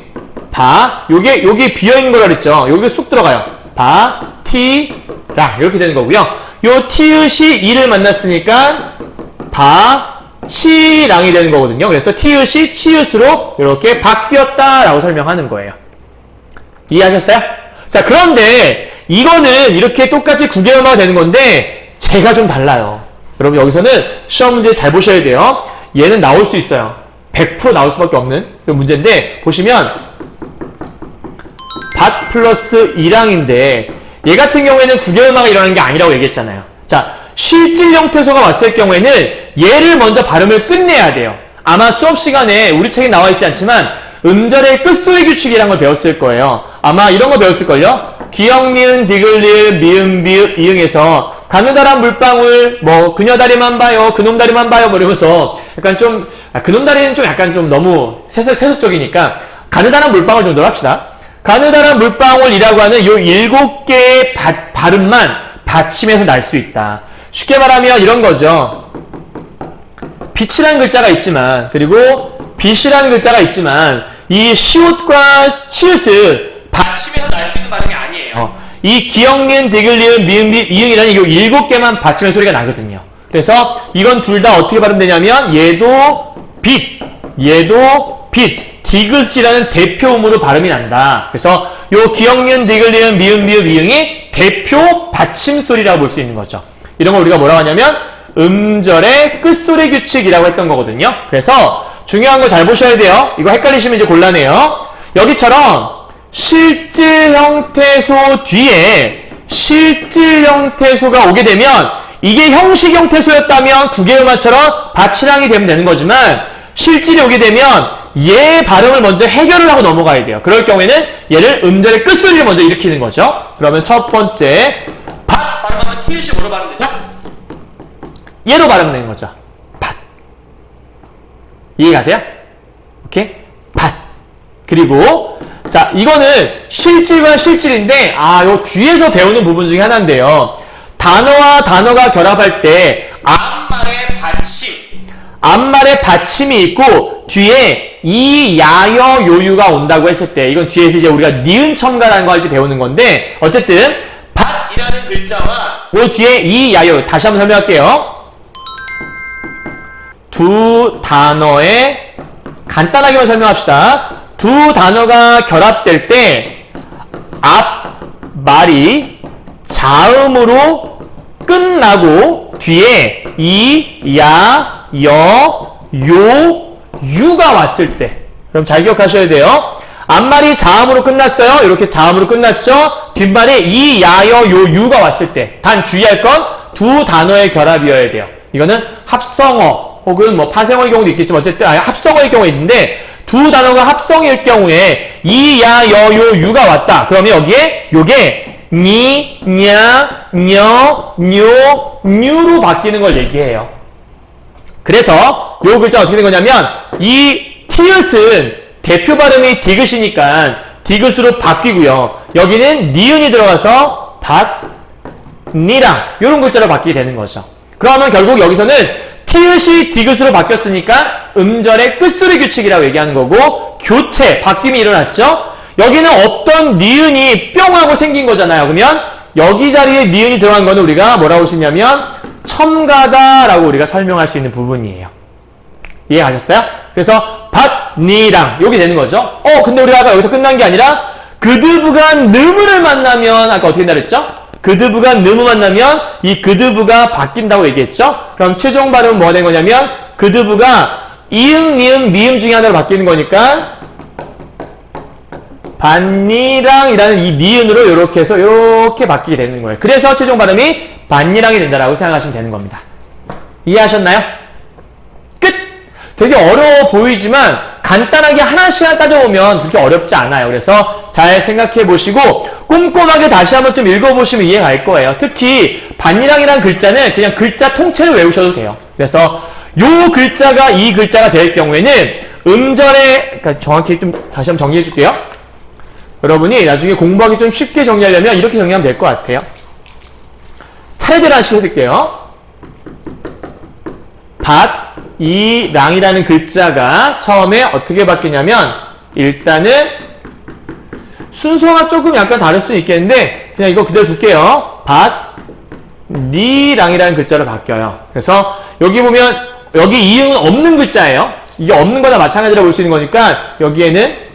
요게 비어있는 거라 그랬죠. 여기 쑥 들어가요. 티랑 이렇게 되는 거고요. 요 티읕이 이를 만났으니까 치랑이 되는 거거든요. 그래서 티읕이 치읓으로 이렇게 바뀌었다라고 설명하는 거예요. 이해하셨어요? 자, 그런데 이거는 이렇게 똑같이 구개음화가 되는 건데 제가 좀 달라요. 여러분 여기서는 시험 문제 잘 보셔야 돼요. 얘는 나올 수 있어요. 100% 나올 수밖에 없는 그런 문제인데 보시면 밭 플러스 이랑인데 얘 같은 경우에는 구개음화가 일어나는 게 아니라고 얘기했잖아요. 자, 실질 형태소가 왔을 경우에는 얘를 먼저 발음을 끝내야 돼요. 아마 수업 시간에 우리 책에 나와 있지 않지만 음절의 끝소리 규칙이라는 걸 배웠을 거예요. 아마 이런 거 배웠을걸요? 기역, 니은, 디귿, 리을, 미음, 비읍, 이응에서 가느다란 물방울, 뭐 그녀 다리만 봐요, 그놈 다리만 봐요, 뭐 이러면서 약간 좀 그놈 다리는 좀 약간 좀 너무 세속적이니까 가느다란 물방울 정도로 합시다. 가느다란 물방울이라고 하는 요 7개의 발음만 받침해서 날 수 있다. 쉽게 말하면 이런 거죠. 빛이라는 글자가 있지만 그리고 빛이라는 글자가 있지만 이 시옷과 치읓을 받침해서 날 수 있는 발음이 아니에요. 이 기역, 니은, 디귿, 리을, 미음, 비읍, 이응이라는 이 7개만 받침의 소리가 나거든요. 그래서 이건 둘 다 어떻게 발음되냐면 얘도 빛, 얘도 빛, 디귿이라는 대표음으로 발음이 난다. 그래서 요 기역, 니은, 디귿, 리을, 미음, 비읍, 이응이 대표 받침 소리라고 볼 수 있는 거죠. 이런 걸 우리가 뭐라고 하냐면 음절의 끝소리 규칙이라고 했던 거거든요. 그래서 중요한 거 잘 보셔야 돼요. 이거 헷갈리시면 이제 곤란해요. 여기처럼 실질 형태소 뒤에 실질 형태소가 오게 되면 이게 형식 형태소였다면 구개음화처럼 밭이랑이 되면 되는 거지만 실질이 오게 되면 얘 발음을 먼저 해결을 하고 넘어가야 돼요. 그럴 경우에는 얘를 음절의 끝소리를 먼저 일으키는 거죠. 그러면 첫 번째 밭 발음하면 티읕이 뭐로 발음되죠? 얘로 발음되는 거죠. 밭. 이해 가세요? 오케이? 밭. 그리고 이거는 실질과 실질인데 요 뒤에서 배우는 부분 중에 하나인데요. 단어와 단어가 결합할 때 앞말에 받침이 있고 뒤에 이, 야여, 요유가 온다고 했을 때 이건 뒤에서 이제 우리가 니은 첨가라는 거 할 때 배우는 건데 어쨌든 밭이라는 글자와 그 뒤에 이, 야여 다시 한번 설명할게요. 두 단어에 간단하게만 설명합시다. 두 단어가 결합될 때 앞말이 자음으로 끝나고 뒤에 이, 야, 여, 요, 유가 왔을 때 그럼 잘 기억하셔야 돼요. 앞말이 자음으로 끝났어요. 이렇게 자음으로 끝났죠. 뒷말에 이, 야, 여, 요, 유가 왔을 때 단 주의할 건 두 단어의 결합이어야 돼요. 이거는 합성어 혹은 뭐 파생어의 경우도 있겠지만 어쨌든 합성어의 경우가 있는데 두 단어가 합성일 경우에 이, 야, 여, 요, 유가 왔다. 그러면 여기에 요게 니, 냐, 녀, 뇨, 뉴로 바뀌는 걸 얘기해요. 그래서 요 글자 어떻게 된 거냐면 이 티읕은 대표 발음이 디귿이니까 디귿으로 바뀌고요. 여기는 니은이 들어가서 밭, 니랑 요런 글자로 바뀌게 되는 거죠. 그러면 결국 여기서는 티읕이 디귿으로 바뀌었으니까 음절의 끝소리 규칙이라고 얘기하는 거고 교체, 바뀜이 일어났죠. 여기는 어떤 니은이 뿅 하고 생긴 거잖아요. 그러면 여기 자리에 니은이 들어간 거는 우리가 뭐라고 할 수 있냐면 첨가다라고 우리가 설명할 수 있는 부분이에요. 이해하셨어요? 그래서 밭, 니랑 여기 되는 거죠. 근데 우리가 아까 여기서 끝난 게 아니라 그드브가 느무를 만나면 아까 어떻게 말했죠? 그드브가 느무 만나면 이 그드브가 바뀐다고 얘기했죠? 그럼 최종 발음은 뭐가 된 거냐면 그드브가 이응, 니은, 미음 중에 하나로 바뀌는 거니까 반니랑이라는 이 니은으로 이렇게 해서 이렇게 바뀌게 되는 거예요. 그래서 최종 발음이 반니랑이 된다라고 생각하시면 되는 겁니다. 이해하셨나요? 끝! 되게 어려워 보이지만 간단하게 하나씩 따져보면 그렇게 어렵지 않아요. 그래서 잘 생각해 보시고 꼼꼼하게 다시 한번 좀 읽어보시면 이해가 갈 거예요. 특히 반니랑이라는 글자는 그냥 글자 통째로 외우셔도 돼요. 그래서 요 글자가 이 글자가 될 경우에는 음절에 그러니까 정확히 좀 다시 한번 정리해 줄게요. 여러분이 나중에 공부하기 좀 쉽게 정리하려면 이렇게 정리하면 될 것 같아요. 차례대로 하나씩 해드릴게요. 밭, 이, 랑이라는 글자가 처음에 어떻게 바뀌냐면 일단은 순서가 조금 약간 다를 수 있겠는데 그냥 이거 그대로 둘게요. 밭, 니, 랑이라는 글자로 바뀌어요. 그래서 여기 보면 여기 이응은 없는 글자예요. 이게 없는 거나 마찬가지로 볼 수 있는 거니까 여기에는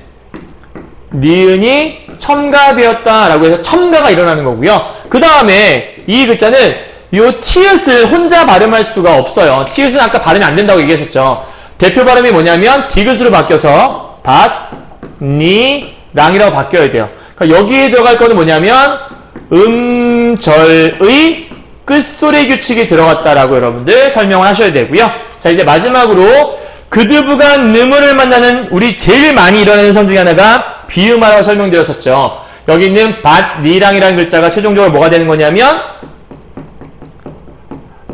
니은이 첨가되었다라고 해서 첨가가 일어나는 거고요. 그 다음에 이 글자는 요 티읕을 혼자 발음할 수가 없어요. 티읕은 아까 발음이 안 된다고 얘기했었죠. 대표 발음이 뭐냐면 디귿으로 바뀌어서 밭, 니, 랑이라고 바뀌어야 돼요. 그러니까 여기에 들어갈 거는 뭐냐면 음절의 끝소리 규칙이 들어갔다라고 여러분들 설명을 하셔야 되고요. 자, 이제 마지막으로 그드브가 느무를 만나는 우리 제일 많이 일어나는 성 중에 하나가 비음화라고 설명드렸었죠. 여기 있는 밭, 니랑이라는 글자가 최종적으로 뭐가 되는 거냐면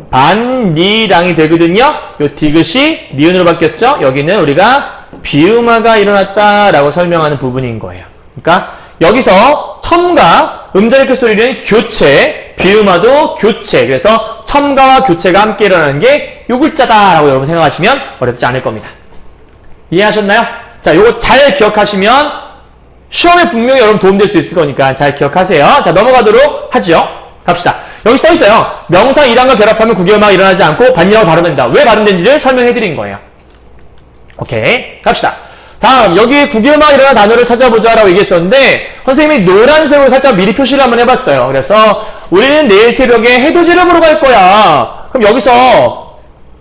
반니랑이 되거든요. 요 디귿이 니은으로 바뀌었죠. 여기는 우리가 비음화가 일어났다라고 설명하는 부분인 거예요. 그러니까 여기서 첨가, 음절의 끝소리는 교체, 비음화도 교체. 그래서 첨가와 교체가 함께 일어나는 게 요 글자다라고 여러분 생각하시면 어렵지 않을 겁니다. 이해하셨나요? 자, 요거 잘 기억하시면 시험에 분명히 여러분 도움될 수 있을 거니까 잘 기억하세요. 자, 넘어가도록 하죠. 갑시다. 여기 써있어요. 명사 이랑과 결합하면 구개음화가 일어나지 않고 반니라고 발음된다. 왜 발음된지를 설명해드린 거예요. 오케이. 갑시다. 다음, 여기 구개음화가 일어난 단어를 찾아보자라고 얘기했었는데 선생님이 노란색으로 살짝 미리 표시를 한번 해봤어요. 그래서 우리는 내일 새벽에 해돋이를 보러 갈 거야. 그럼 여기서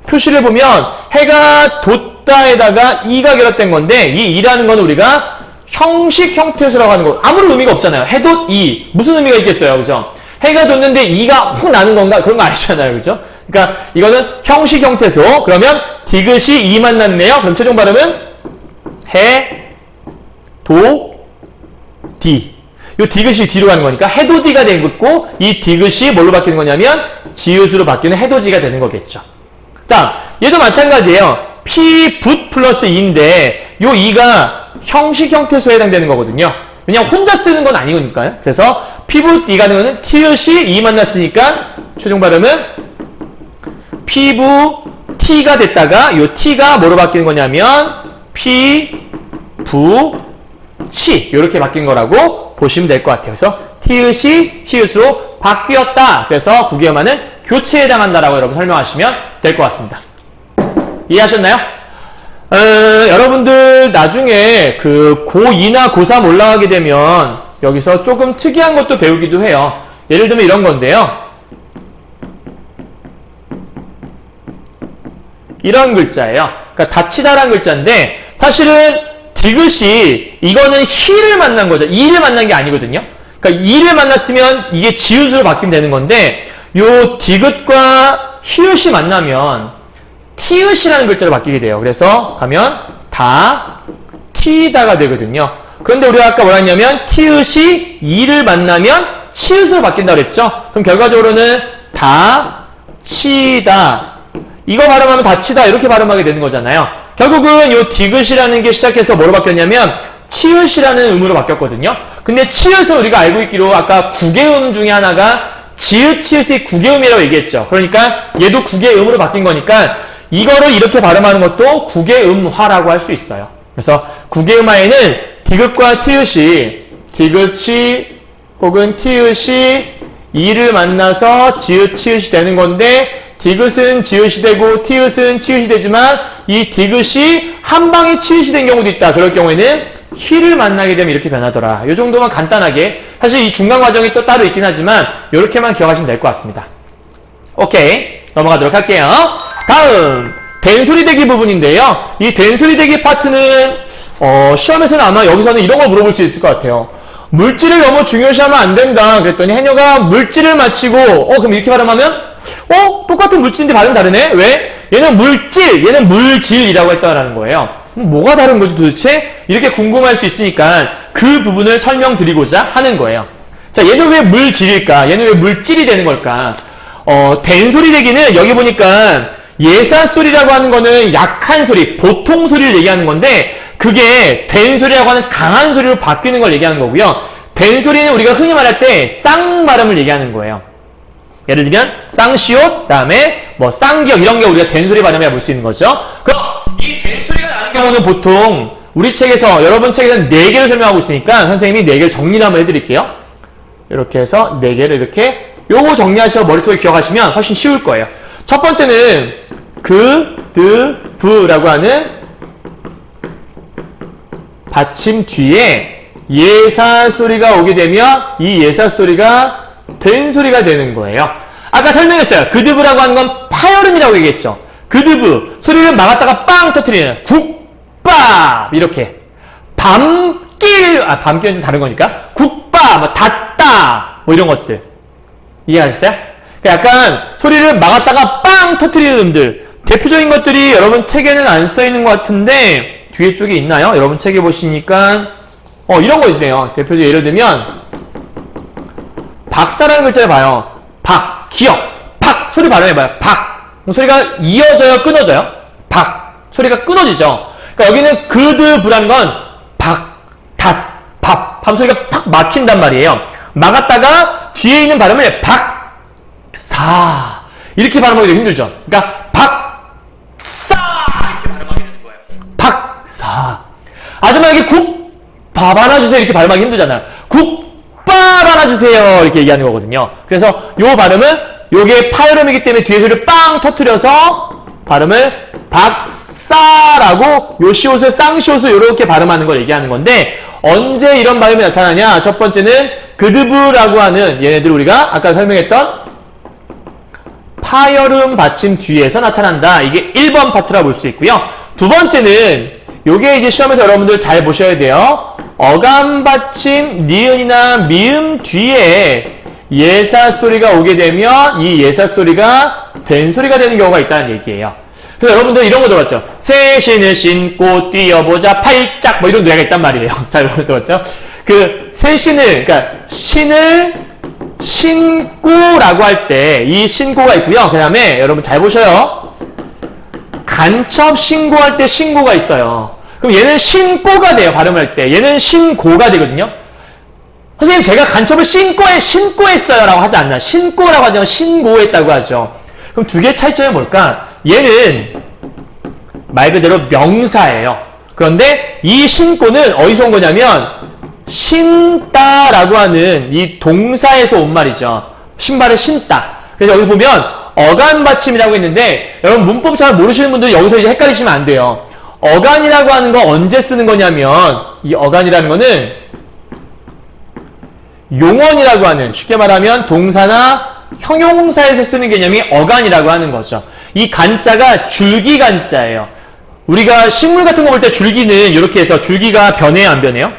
표시를 보면 해가 돋다에다가 이가 결합된 건데 이 이라는 건 우리가 형식 형태수라고 하는 거 아무런 의미가 없잖아요. 해돋 이 무슨 의미가 있겠어요, 그죠? 해가 돋는데 이가 훅 나는 건가 그런 거 아니잖아요, 그죠? 그러니까 이거는 형식 형태수. 그러면 디귿이 이 만났네요. 그럼 최종 발음은 해, 도, 디. 요 디귿이 뒤로 가는 거니까 해도디가 된 거고 이 디귿이 뭘로 바뀌는 거냐면 지읒으로 바뀌는 해도지가 되는 거겠죠. 다음 얘도 마찬가지예요. 피, 붓 플러스 이인데 요 이가 형식 형태수에 해당되는 거거든요. 왜냐면 혼자 쓰는 건 아니니까요. 그래서 피, 붓, 이가 되는 거는 티읕이 이 만났으니까 최종 발음은 피부 T가 됐다가 요 T가 뭐로 바뀌는 거냐면 피부 치 이렇게 바뀐 거라고 보시면 될 것 같아요. 그래서 티읕이 치읓으로 바뀌었다. 그래서 구개음화는 교체에 해당한다라고 여러분 설명하시면 될 것 같습니다. 이해하셨나요? 여러분들 나중에 그 고2나 고3 올라가게 되면 여기서 조금 특이한 것도 배우기도 해요. 예를 들면 이런 건데요. 이런 글자예요. 그러니까 다치다라는 글자인데 사실은 디귿이 이거는 히를 만난 거죠. 이를 만난 게 아니거든요. 그러니까 이를 만났으면 이게 지읒으로 바뀌면 되는 건데 요 디귿과 히읗이 만나면 티읕이라는 글자로 바뀌게 돼요. 그래서 가면 다 티다가 되거든요. 그런데 우리가 아까 뭐라 했냐면 티읕이 이를 만나면 치읓으로 바뀐다고 그랬죠. 그럼 결과적으로는 다 치다 이거 발음하면 다치다 이렇게 발음하게 되는 거잖아요. 결국은 요 디귿이라는 게 시작해서 뭐로 바뀌었냐면 치읓이라는 음으로 바뀌었거든요. 근데 치읓은 우리가 알고 있기로 아까 구개음 중에 하나가 지읒, 치읓이 구개음이라고 얘기했죠. 그러니까 얘도 구개음으로 바뀐 거니까 이거를 이렇게 발음하는 것도 구개음화라고 할 수 있어요. 그래서 구개음화에는 디귿과 티읕이 디귿이 혹은 티읕이 이를 만나서 지읒, 치읓이 되는 건데 디귿은 지읒이 되고 티읕은 치읓이 되지만 이 디귿이 한 방에 치읓이 된 경우도 있다. 그럴 경우에는 히를 만나게 되면 이렇게 변하더라. 이 정도만 간단하게 사실 이 중간 과정이 또 따로 있긴 하지만 이렇게만 기억하시면 될 것 같습니다. 오케이 넘어가도록 할게요. 다음 된소리 대기 부분인데요. 이 된소리 대기 파트는 시험에서는 아마 여기서는 이런 걸 물어볼 수 있을 것 같아요. 물질을 너무 중요시하면 안 된다. 그랬더니 해녀가 물질을 마치고 그럼 이렇게 발음하면 똑같은 물질인데 발음 다르네? 왜? 얘는 물질, 얘는 물질이라고 했다라는 거예요. 뭐가 다른 거지 도대체? 이렇게 궁금할 수 있으니까 그 부분을 설명드리고자 하는 거예요. 자, 얘는 왜 물질일까? 얘는 왜 물질이 되는 걸까? 된소리 대기는 여기 보니까 예사소리라고 하는 거는 약한 소리, 보통 소리를 얘기하는 건데 그게 된소리라고 하는 강한 소리로 바뀌는 걸 얘기하는 거고요. 된소리는 우리가 흔히 말할 때 쌍 발음을 얘기하는 거예요. 예를 들면 쌍시옷, 그다음에 뭐 쌍기역 이런 게 우리가 된소리 발음이라 볼 수 있는 거죠. 그럼 이 된소리가 나는 경우는 보통 우리 책에서 여러분 책에서는 4개를 설명하고 있으니까 선생님이 4개를 정리를 한번 해드릴게요. 이렇게 해서 4개를 이렇게 요거 정리하셔서 머릿속에 기억하시면 훨씬 쉬울 거예요. 첫 번째는 부라고 하는 받침 뒤에 예사소리가 오게 되면 이 예사소리가 된소리가 되는 거예요. 아까 설명했어요. 그드브라고 하는 건 파열음이라고 얘기했죠. 그드브 소리를 막았다가 빵 터뜨리는 국밥 이렇게 밤길은 좀 다른 거니까 국밥 뭐 닫다 뭐 이런 것들 이해하셨어요? 약간 소리를 막았다가 빵 터뜨리는 음들 대표적인 것들이 여러분 책에는 안 써있는 것 같은데 뒤에 쪽에 있나요? 여러분 책에 보시니까 이런 거 있네요. 대표적으로 예를 들면 박사라는 글자를 봐요. 박, 기역, 박 소리 발음해봐요. 박 소리가 이어져요? 끊어져요? 박 소리가 끊어지죠. 그러니까 여기는 그드브라는 건 박, 닷, 밥 소리가 팍 막힌단 말이에요. 막았다가 뒤에 있는 발음을 박, 사 이렇게 발음하기 되게 힘들죠. 그러니까 박, 사 이렇게 발음하게 되는 거예요. 박, 사 아줌마 여기 국, 밥 하나 주세요 이렇게 발음하기 힘들잖아요. 국밥 하나 주세요 이렇게 얘기하는 거거든요. 그래서 요 발음은 요게 파열음이기 때문에 뒤에 소리를 빵 터뜨려서 발음을 박사라고 요 시옷을 쌍시옷을 이렇게 발음하는 걸 얘기하는 건데 언제 이런 발음이 나타나냐? 첫 번째는 그드브라고 하는 얘네들 우리가 아까 설명했던 파열음 받침 뒤에서 나타난다. 이게 1번 파트라 볼 수 있고요. 두 번째는 요게 이제 시험에서 여러분들 잘 보셔야 돼요. 어감 받침 니은이나 미음 뒤에 예사 소리가 오게 되면 이 예사 소리가 된 소리가 되는 경우가 있다는 얘기예요. 그래서 여러분들 이런 거 들어봤죠? 새 신을 신고 뛰어보자 팔짝 뭐 이런 노래가 있단 말이에요. 잘 들었죠? 그 새 신을 그러니까 신을 신고라고 할 때 이 신고가 있고요. 그 다음에 여러분 잘 보셔요. 간첩 신고할 때 신고가 있어요. 그럼 얘는 신고가 돼요. 발음할 때. 얘는 신고가 되거든요. 선생님 제가 간첩을 신고했어요 라고 하지 않나. 신고라고 하지 않고 신고했다고 하죠. 그럼 두 개의 차이점이 뭘까? 얘는 말 그대로 명사예요. 그런데 이 신고는 어디서 온 거냐면 신다라고 하는 이 동사에서 온 말이죠. 신발을 신다. 그래서 여기 보면 어간 받침이라고 있는데 여러분 문법 잘 모르시는 분들 여기서 이제 헷갈리시면 안 돼요. 어간이라고 하는 거 언제 쓰는 거냐면 이 어간이라는 거는 용언이라고 하는 쉽게 말하면 동사나 형용사에서 쓰는 개념이 어간이라고 하는 거죠. 이 간자가 줄기 간자예요. 우리가 식물 같은 거 볼 때 줄기는 이렇게 해서 줄기가 변해요, 안 변해요?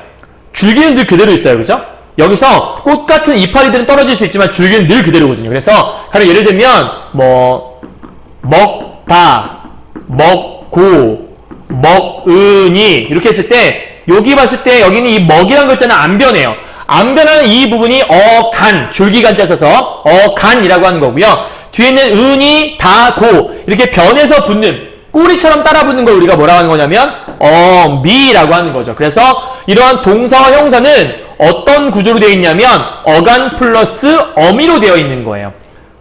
줄기는 늘 그대로 있어요, 그죠? 여기서 꽃 같은 이파리들은 떨어질 수 있지만 줄기는 늘 그대로거든요. 그래서 가령 예를 들면 먹다, 먹고, 먹으니 이렇게 했을 때 여기 봤을 때 여기는 이 먹이란 글자는 안 변해요. 안 변하는 이 부분이 어간, 줄기간자 써서 어간이라고 하는 거고요. 뒤에 있는 은이, 다, 고 이렇게 변해서 붙는 꼬리처럼 따라 붙는 걸 우리가 뭐라고 하는 거냐면 어미라고 하는 거죠. 그래서 이러한 동사와 형사는 어떤 구조로 되어 있냐면 어간 플러스 어미로 되어 있는 거예요.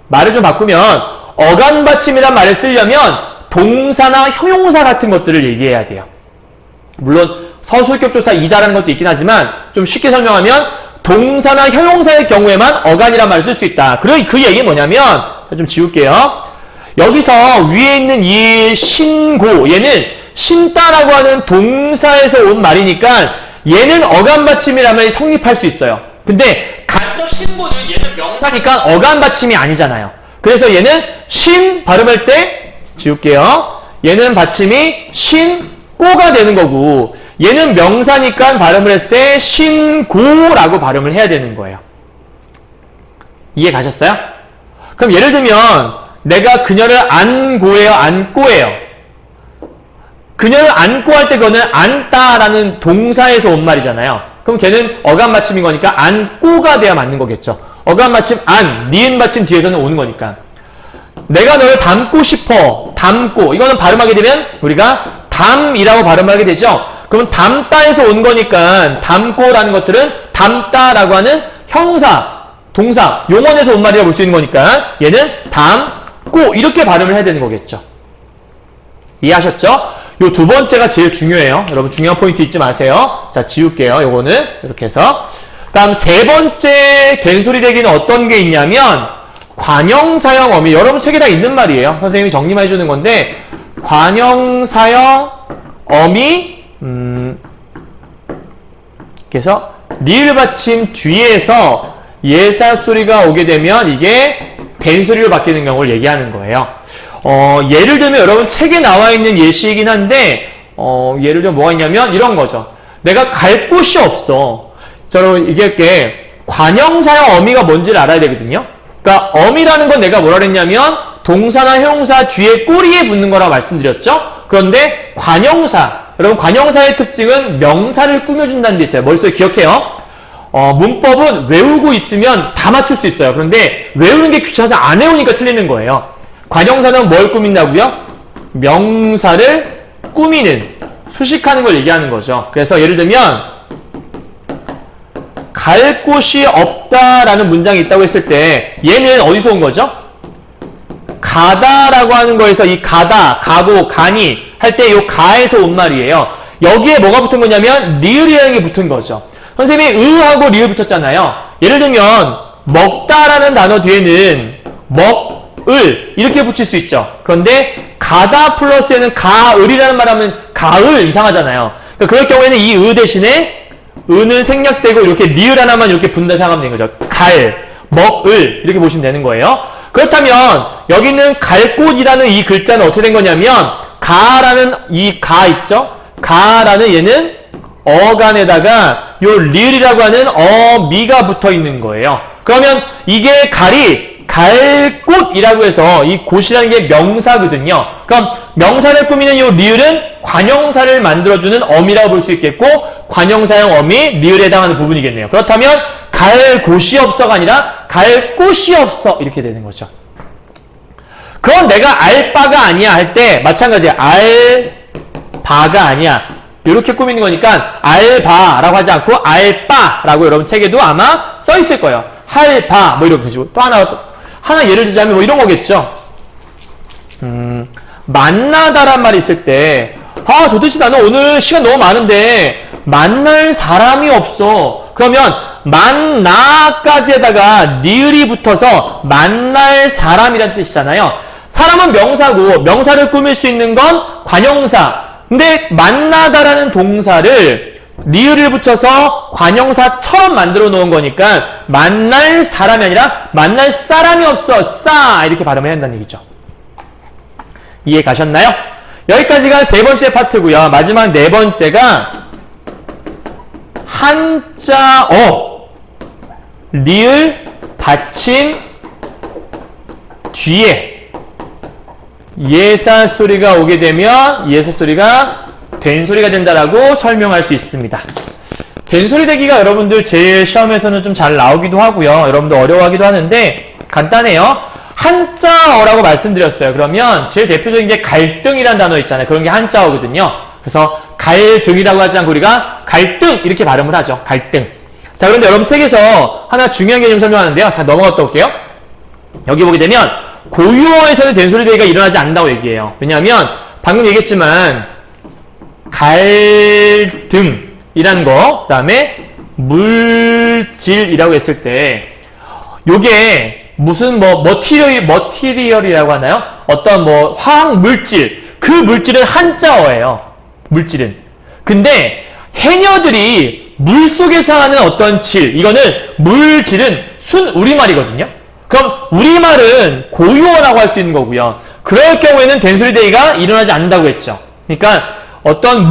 말을 좀 바꾸면 어간 받침이란 말을 쓰려면 동사나 형용사 같은 것들을 얘기해야 돼요. 물론 서술격조사 이다라는 것도 있긴 하지만 좀 쉽게 설명하면 동사나 형용사의 경우에만 어간이란 말을 쓸 수 있다. 그 얘기는 뭐냐면 좀 지울게요. 여기서 위에 있는 이 신고 얘는 신다라고 하는 동사에서 온 말이니까 얘는 어간 받침이란 말이 성립할 수 있어요. 근데 간접 신고는 얘는 명사니까 어간 받침이 아니잖아요. 그래서 얘는 신 발음할 때 지울게요. 얘는 받침이 신고가 되는 거고 얘는 명사니까 발음을 했을 때 신고라고 발음을 해야 되는 거예요. 이해 가셨어요? 그럼 예를 들면 내가 그녀를 안고해요, 안고해요. 그녀를 안고 할 때 그거는 안다라는 동사에서 온 말이잖아요. 그럼 걔는 어간 받침인 거니까 안고가 돼야 맞는 거겠죠. 어간 받침 안, 니은 받침 뒤에서는 오는 거니까. 내가 너를 닮고 싶어, 닮고 이거는 발음하게 되면 우리가 담이라고 발음하게 되죠. 그러면 닮다에서 온 거니까 닮고라는 것들은 닮다라고 하는 형사, 동사, 용언에서 온 말이라고 볼 수 있는 거니까 얘는 닮고 이렇게 발음을 해야 되는 거겠죠. 이해하셨죠? 요 두 번째가 제일 중요해요. 여러분 중요한 포인트 잊지 마세요. 자, 지울게요. 요거는 이렇게 해서. 다음 세 번째 된소리 대기는 어떤 게 있냐면 관형사형 어미. 여러분 책에 다 있는 말이에요. 선생님이 정리만 해주는 건데 관형사형 어미 그래서 리을 받침 뒤에서 예사 소리가 오게 되면 이게 된소리로 바뀌는 경우를 얘기하는 거예요. 예를 들면 여러분 책에 나와 있는 예시이긴 한데 예를 들면 뭐가 있냐면 이런 거죠. 내가 갈 곳이 없어. 자, 여러분 이게 관형사형 어미가 뭔지를 알아야 되거든요. 그러니까 어미라는 건 내가 뭐라 그랬냐면 동사나 형용사 뒤에 꼬리에 붙는 거라고 말씀드렸죠. 그런데 관형사, 여러분 관형사의 특징은 명사를 꾸며준다는 데 있어요. 머릿속에 기억해요. 문법은 외우고 있으면 다 맞출 수 있어요. 그런데 외우는 게 귀찮아서 안 외우니까 틀리는 거예요. 관형사는 뭘 꾸민다고요? 명사를 꾸미는, 수식하는 걸 얘기하는 거죠. 그래서 예를 들면 갈 곳이 없다라는 문장이 있다고 했을 때 얘는 어디서 온 거죠? 가다라고 하는 거에서 이 가다, 가고, 가니 할 때 이 가에서 온 말이에요. 여기에 뭐가 붙은 거냐면 리을이라는 게 붙은 거죠. 선생님이 으하고 리을 붙었잖아요. 예를 들면 먹다라는 단어 뒤에는 먹을 이렇게 붙일 수 있죠. 그런데 가다 플러스에는 가을이라는 말 하면 가을 이상하잖아요. 그러니까 그럴 경우에는 이 으 대신에 으는 생략되고 이렇게 리을 하나만 이렇게 분다 생각하면 되는 거죠. 갈, 먹을 이렇게 보시면 되는 거예요. 그렇다면 여기 있는 갈 곳이라는 이 글자는 어떻게 된 거냐면 가라는 이 가 있죠? 가라는 얘는 어간에다가 요 리을이라고 하는 어미가 붙어 있는 거예요. 그러면 이게 갈이 갈 곳이라고 해서 이 곳이라는 게 명사거든요. 그럼 명사를 꾸미는 요 리을은 관형사를 만들어주는 어미라고 볼 수 있겠고 관형사형 어미 리을에 해당하는 부분이겠네요. 그렇다면 갈 곳이 없어가 아니라 갈 곳이 없어 이렇게 되는 거죠. 그럼 내가 알 바가 아니야 할 때 마찬가지야. 알 바가 아니야. 이렇게 꾸미는 거니까 알바라고 하지 않고 알바라고 여러분 책에도 아마 써 있을 거예요. 할바 뭐 이렇게 해주고 또 하나 예를 들자면 뭐 이런 거겠죠. 만나다란 말이 있을 때 도대체 나는 오늘 시간 너무 많은데 만날 사람이 없어. 그러면 만나까지에다가 리을이 붙어서 만날 사람이란 뜻이잖아요. 사람은 명사고 명사를 꾸밀 수 있는 건 관형사. 근데 만나다라는 동사를 리을을 붙여서 관형사처럼 만들어 놓은 거니까 만날 사람이 아니라 만날 사람이 없어. 싸 이렇게 발음해야 한다는 얘기죠. 이해 가셨나요? 여기까지가 세 번째 파트고요. 마지막 네 번째가 한자어 리을 받침 뒤에 예사 소리가 오게 되면 예사 소리가 된 소리가 된다라고 설명할 수 있습니다. 된 소리 되기가 여러분들 제 시험에서는 좀 잘 나오기도 하고요. 여러분들 어려워하기도 하는데 간단해요. 한자어라고 말씀드렸어요. 그러면 제일 대표적인 게 갈등이라는 단어 있잖아요. 그런 게 한자어거든요. 그래서 갈등이라고 하지 않고 우리가 갈등 이렇게 발음을 하죠. 갈등. 자, 그런데 여러분 책에서 하나 중요한 개념 설명하는데요. 자, 넘어갔다 올게요. 여기 보게 되면 고유어에서는 된소리 대기가 일어나지 않는다고 얘기해요. 왜냐하면 방금 얘기했지만 갈등이라는 거, 그 다음에 물질이라고 했을 때 요게 무슨 뭐 머티리얼이라고 하나요? 어떤 뭐 화학 물질, 그 물질은 한자어예요. 물질은. 근데 해녀들이 물속에서 하는 어떤 질, 이거는 물질은 순 우리말이거든요. 그럼 우리말은 고유어라고 할 수 있는 거고요. 그럴 경우에는 된소리 대기가 일어나지 않는다고 했죠. 그러니까 어떤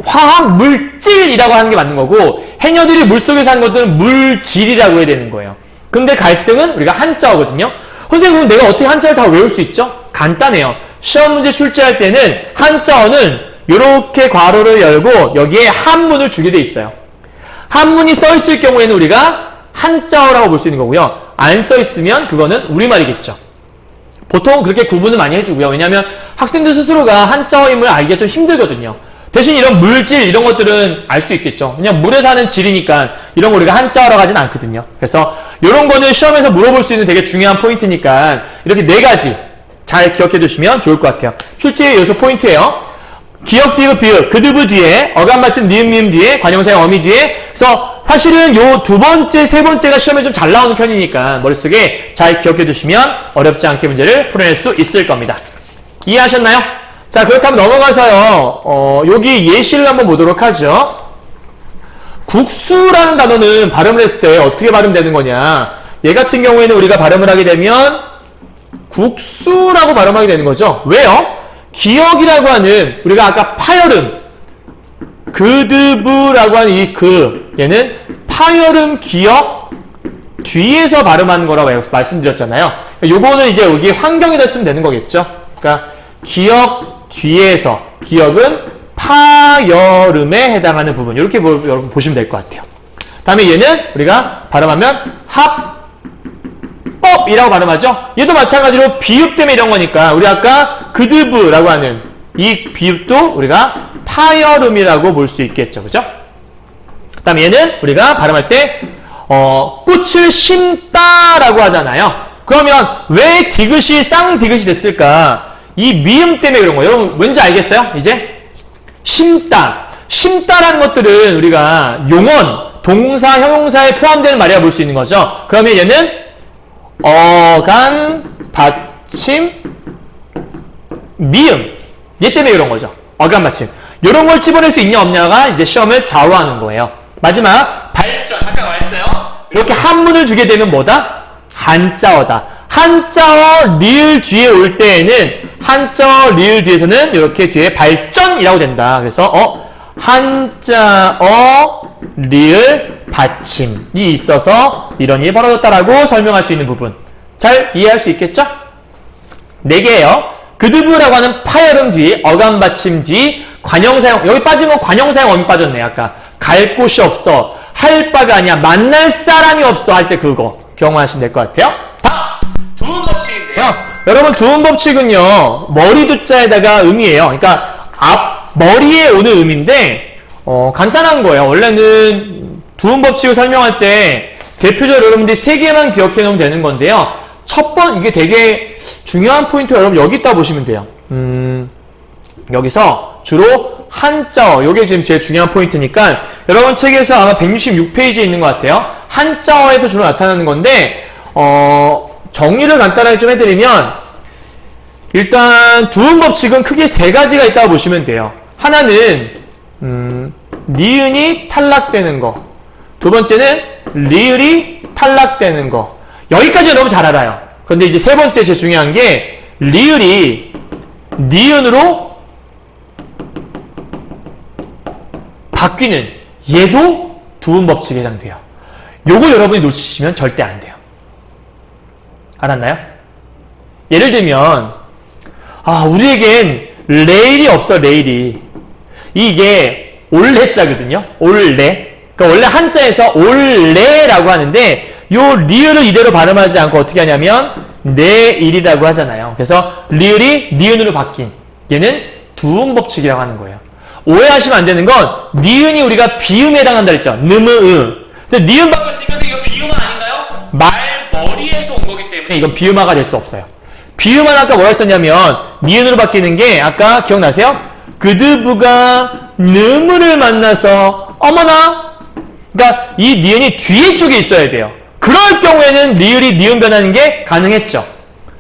화학 물질이라고 하는 게 맞는 거고 해녀들이 물속에서 하는 것들은 물질이라고 해야 되는 거예요. 근데 갈등은 우리가 한자어거든요. 선생님, 그럼 내가 어떻게 한자를 다 외울 수 있죠? 간단해요. 시험 문제 출제할 때는 한자어는 이렇게 괄호를 열고 여기에 한문을 주게 돼 있어요. 한문이 써 있을 경우에는 우리가 한자어라고 볼 수 있는 거고요. 안 써 있으면 그거는 우리말이겠죠. 보통 그렇게 구분을 많이 해주고요. 왜냐하면 학생들 스스로가 한자어임을 알기가 좀 힘들거든요. 대신 이런 물질 이런 것들은 알 수 있겠죠. 그냥 물에 사는 질이니까 이런 거 우리가 한자어라고 하진 않거든요. 그래서 이런 거는 시험에서 물어볼 수 있는 되게 중요한 포인트니까 이렇게 네 가지 잘 기억해 두시면 좋을 것 같아요. 출제 요소 포인트예요. 기역, 디귿, 비읍, 그드브 뒤에 어감 받침 니은, 미음 뒤에 관형사의 어미 뒤에. 그래서 사실은 요 두 번째, 세 번째가 시험에 좀 잘 나오는 편이니까 머릿속에 잘 기억해 두시면 어렵지 않게 문제를 풀어낼 수 있을 겁니다. 이해하셨나요? 자, 그렇다면 넘어가서요. 여기 예시를 한번 보도록 하죠. 국수라는 단어는 발음을 했을 때 어떻게 발음되는 거냐. 얘 같은 경우에는 우리가 발음을 하게 되면 국수라고 발음하게 되는 거죠. 왜요? 기역이라고 하는 우리가 아까 파열음 그드브라고 하는 이 얘는 파열음 기역 뒤에서 발음하는 거라고 말씀드렸잖아요. 요거는 이제 여기 환경에다 쓰면 되는 거겠죠. 그러니까 기역 뒤에서 기역은 파열음에 해당하는 부분 이렇게 여러분 보시면 될 것 같아요. 다음에 얘는 우리가 발음하면 합법이라고 발음하죠. 얘도 마찬가지로 비읍 때문에 이런 거니까 우리 아까 그드브라고 하는 이 비읍도 우리가 파열음이라고 볼 수 있겠죠. 그죠? 그 다음에 얘는 우리가 발음할 때 꽃을 심다라고 하잖아요. 그러면 왜 디귿이 쌍디귿이 됐을까? 이 미음 때문에 그런 거예요. 여러분 왠지 알겠어요? 이제 심다. 심다라는 것들은 우리가 용언, 동사, 형용사에 포함되는 말이라 볼 수 있는 거죠. 그러면 얘는 어간, 받침, 미음. 얘 때문에 이런 거죠. 어간, 받침. 이런 걸 집어낼 수 있냐 없냐가 이제 시험을 좌우하는 거예요. 마지막 발전. 아까 말했어요. 이렇게 한문을 주게 되면 뭐다? 한자어다. 한자어 리을 뒤에 올 때에는 한자어 리을 뒤에서는 이렇게 뒤에 발전이라고 된다. 그래서 한자어 리을 받침이 있어서 이런 일이 벌어졌다라고 설명할 수 있는 부분. 잘 이해할 수 있겠죠? 4개예요. 그드브라고 하는 파열음 뒤, 어감 받침 뒤, 관형사형, 여기 빠진 건 관형사형 어미 빠졌네. 아까 갈 곳이 없어. 할 바가 아니야. 만날 사람이 없어. 할 때 그거 기억하시면 될 것 같아요. 두음 법칙인데요. 여러분 두음 법칙은요. 머리 두자에다가 음이에요. 그러니까 머리에 오는 음인데 간단한 거예요. 원래는 두음 법칙을 설명할 때 대표적으로 여러분들이 세 개만 기억해 놓으면 되는 건데요. 이게 되게 중요한 포인트 여러분 여기 있다 보시면 돼요. 여기서 주로 한자어, 요게 지금 제일 중요한 포인트니까 여러분 책에서 아마 166페이지에 있는 것 같아요. 한자어에서 주로 나타나는 건데 정리를 간단하게 좀 해드리면 일단 두음 법칙은 크게 세 가지가 있다고 보시면 돼요. 하나는 니은이 탈락되는 거, 두 번째는 리을이 탈락되는 거. 여기까지는 너무 잘 알아요. 그런데 이제 세 번째 제일 중요한 게 리을이 니은으로 바뀌는 얘도 두음 법칙에 해당돼요. 요거 여러분이 놓치시면 절대 안 돼요. 알았나요? 예를 들면 우리에겐 레일이 없어. 레일이 이게 올레자거든요. 올레. 그러니까 원래 한자에서 올레라고 하는데 요 리을을 이대로 발음하지 않고 어떻게 하냐면 내일이라고 하잖아요. 그래서 리을이 니은으로 바뀐 얘는 두음 법칙이라고 하는 거예요. 오해하시면 안 되는 건 니은이 우리가 비음에 해당한다 그랬죠. 느무으. 근데 니은 바뀌었으니까 이거 비음화 아닌가요? 말머리에서 온 거기 때문에 이건 비음화가 될 수 없어요. 비음화는 아까 뭐라 했었냐면 니은으로 바뀌는 게 아까 기억나세요? 그드부가 느무를 만나서 어머나. 그러니까 이 니은이 뒤에 쪽에 있어야 돼요. 그럴 경우에는 리을이 니은 변하는 게 가능했죠.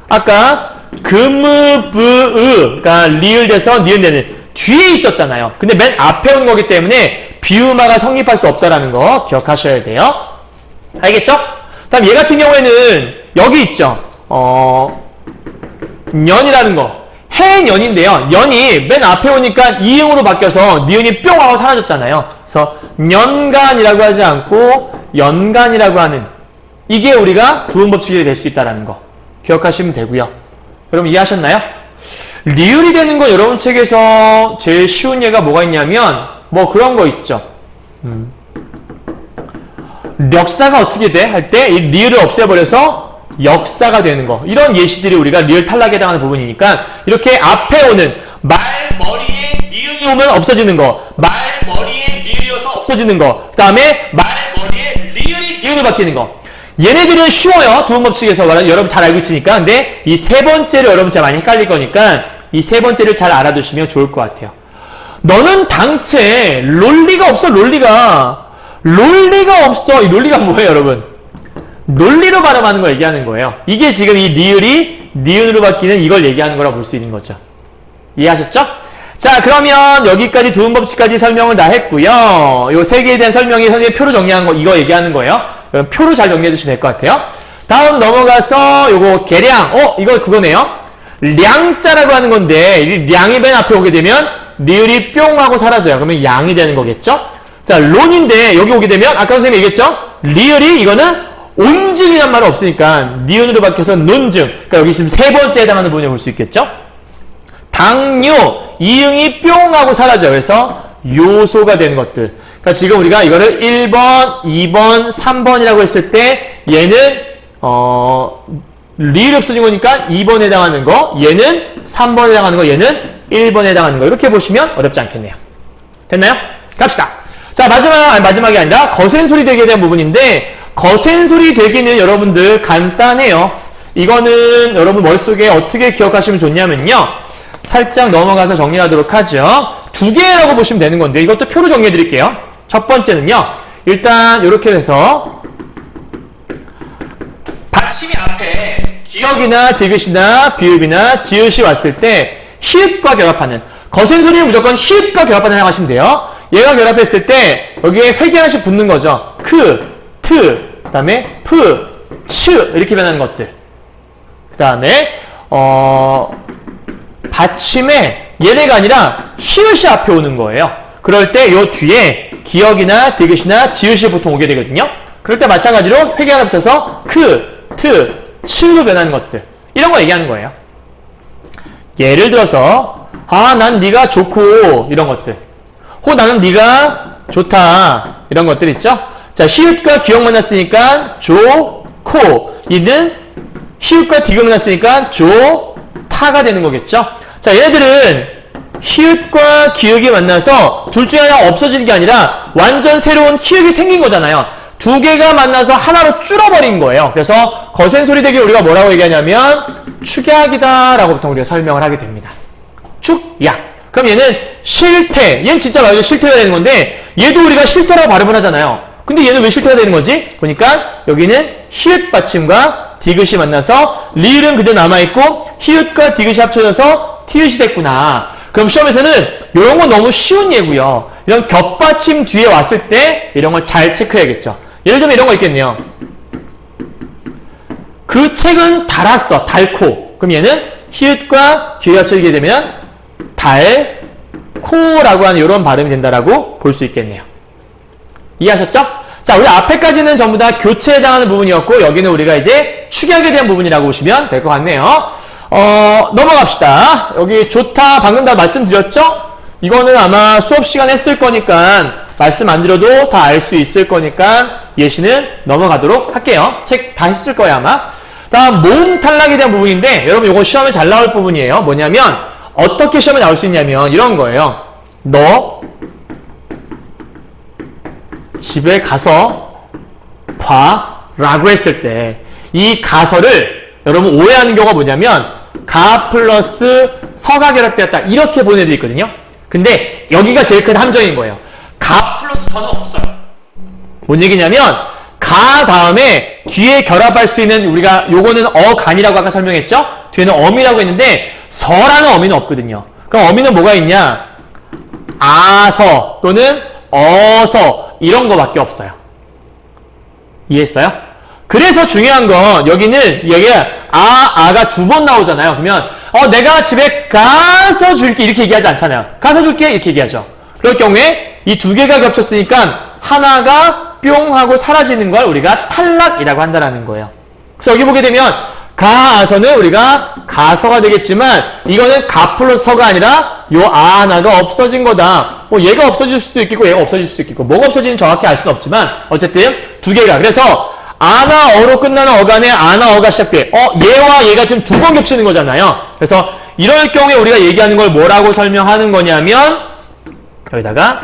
아까 그무부으가 리을 돼서 니은 되는 뒤에 있었잖아요. 근데 맨 앞에 온 거기 때문에 비음화가 성립할 수 없다라는 거 기억하셔야 돼요. 알겠죠? 다음 얘 같은 경우에는 여기 있죠. 년이라는 거. 해년인데요. 년이 맨 앞에 오니까 이응으로 바뀌어서 니은이 뿅 하고 사라졌잖아요. 그래서 년간이라고 하지 않고 연간이라고 하는 이게 우리가 두음 법칙이 될 수 있다는 거 기억하시면 되고요. 여러분 이해하셨나요? 리을이 되는 건 여러분 책에서 제일 쉬운 예가 뭐가 있냐면 뭐 그런 거 있죠. 력사가 어떻게 돼? 할 때 이 리을을 없애버려서 역사가 되는 거. 이런 예시들이 우리가 리을 탈락에 해당하는 부분이니까 이렇게 앞에 오는 말머리에 니은이 오면 없어지는 거, 말머리에 리을이어서 없어지는 거, 그 다음에 말머리에 리을이 니은으로 바뀌는 거. 얘네들은 쉬워요. 두음 법칙에서 여러분 잘 알고 있으니까. 근데 이 세 번째를 여러분 진짜 많이 헷갈릴 거니까 이 세 번째를 잘 알아두시면 좋을 것 같아요. 너는 당체 논리가 없어. 논리가 없어. 이 논리가 뭐예요 여러분? 논리로 발음하는 걸 얘기하는 거예요. 이게 지금 이 리을이 니은으로 바뀌는 이걸 얘기하는 거라고 볼 수 있는 거죠. 이해하셨죠? 자, 그러면 여기까지 두음 법칙까지 설명을 다 했고요. 요 세 개에 대한 설명이 선생님 표로 정리한 거 이거 얘기하는 거예요. 그럼 표로 잘 정리해 주시면 될 것 같아요. 다음 넘어가서 요거 계량. 이거 그거네요. 량자라고 하는 건데 이 량이 맨 앞에 오게 되면 리을이 뿅 하고 사라져요. 그러면 양이 되는 거겠죠? 자, 론인데 여기 오게 되면 아까 선생님이 얘기했죠? 리을이 이거는 온증이란 말은 없으니까 니은으로 바뀌어서 논증. 그러니까 여기 지금 세 번째에 해당하는 부분을 볼 수 있겠죠? 당뇨, 이응이 뿅 하고 사라져요. 그래서 요소가 되는 것들. 그러니까 지금 우리가 이거를 1번, 2번, 3번이라고 했을 때 얘는 리을이 없어진 거니까 2번에 해당하는 거, 얘는 3번에 해당하는 거, 얘는 1번에 해당하는 거. 이렇게 보시면 어렵지 않겠네요. 됐나요? 갑시다. 자, 마지막이 아니라 거센소리 되기에 대한 부분인데 거센소리 되기는 여러분들 간단해요. 이거는 여러분 머릿속에 어떻게 기억하시면 좋냐면요. 살짝 넘어가서 정리하도록 하죠. 두 개라고 보시면 되는 건데 이것도 표로 정리해 드릴게요. 첫 번째는요. 일단 이렇게 해서 받침이 앞에 기역이나 디귿이나 비읍이나 지읒이 왔을 때 히읗과 결합하는 거센소리는 무조건 히읗과 결합하는 생각하시면 돼요. 얘가 결합했을 때 여기에 획이 하나씩 붙는 거죠. 크, 트, 그 다음에 프, 츠 이렇게 변하는 것들. 그 다음에 받침에 얘네가 아니라 히읗이 앞에 오는 거예요. 그럴 때 요 뒤에 기역이나 디귿이나 지읒이 보통 오게 되거든요. 그럴 때 마찬가지로 획이 하나 붙어서 크, 트, 츠로 변하는 것들. 이런 거 얘기하는 거예요. 예를 들어서 난 네가 좋고 이런 것들. 나는 네가 좋다 이런 것들 있죠. 자, 히읗과 기역 만났으니까 좋고 이는 히읗과 디귿 만났으니까 좋다가 되는 거겠죠. 자, 얘네들은 히읗과 기역이 만나서 둘 중에 하나 없어지는 게 아니라 완전 새로운 히읗이 생긴 거잖아요. 두 개가 만나서 하나로 줄어버린 거예요. 그래서 거센 소리 되기 우리가 뭐라고 얘기하냐면 축약이다 라고 보통 우리가 설명을 하게 됩니다. 축약. 그럼 얘는 실태. 얘는 진짜 말 그대로 실태가 되는 건데 얘도 우리가 실태라고 발음을 하잖아요. 근데 얘는 왜 실태가 되는 거지? 보니까 여기는 히읗 받침과 디귿이 만나서 리을은 그대로 남아있고 히읗과 디귿이 합쳐져서 티읕이 됐구나. 그럼 시험에서는 이런 건 너무 쉬운 예고요. 이런 겹받침 뒤에 왔을 때 이런 걸 잘 체크해야겠죠. 예를 들면 이런 거 있겠네요. 그 책은 달았어. 달코. 그럼 얘는 히읗과 기역이 합쳐지게 되면 달코라고 하는 이런 발음이 된다라고 볼 수 있겠네요. 이해하셨죠? 자, 우리 앞에까지는 전부 다 교체에 해당하는 부분이었고 여기는 우리가 이제 축약에 대한 부분이라고 보시면 될 것 같네요. 넘어갑시다. 여기 좋다 방금 다 말씀드렸죠? 이거는 아마 수업 시간에 했을 거니까 말씀 안 드려도 다 알 수 있을 거니까 예시는 넘어가도록 할게요. 책 다 했을 거예요 아마. 다음 모음 탈락에 대한 부분인데 여러분 이거 시험에 잘 나올 부분이에요. 뭐냐면 어떻게 시험에 나올 수 있냐면 이런 거예요. 너 집에 가서 봐 라고 했을 때 이 가서를 여러분 오해하는 경우가 뭐냐면 가 플러스 서가 결합되었다 이렇게 보는 애들이 있거든요. 근데 여기가 제일 큰 함정인 거예요. 가 플러스 서는 없어요. 뭔 얘기냐면 가 다음에 뒤에 결합할 수 있는 우리가 요거는 어간이라고 아까 설명했죠? 뒤에는 어미라고 했는데 서라는 어미는 없거든요. 그럼 어미는 뭐가 있냐? 아서 또는 어서 이런 거밖에 없어요. 이해했어요? 그래서 중요한 건 여기는 여기가 아가 두 번 나오잖아요. 그러면 내가 집에 가서 줄게 이렇게 얘기하지 않잖아요. 가서 줄게 이렇게 얘기하죠. 그럴 경우에 이 두 개가 겹쳤으니까 하나가 뿅 하고 사라지는 걸 우리가 탈락이라고 한다는 거예요. 그래서 여기 보게 되면 가서는 우리가 가서가 되겠지만 이거는 가 플러스 서가 아니라 요 아 하나가 없어진 거다. 뭐 얘가 없어질 수도 있겠고 얘가 없어질 수도 있겠고 뭐가 없어지는지 정확히 알 수는 없지만 어쨌든 두 개가 그래서 아나 어로 끝나는 어간에 아나 어가 시작돼. 얘와 얘가 지금 두 번 겹치는 거잖아요. 그래서 이럴 경우에 우리가 얘기하는 걸 뭐라고 설명하는 거냐면 여기다가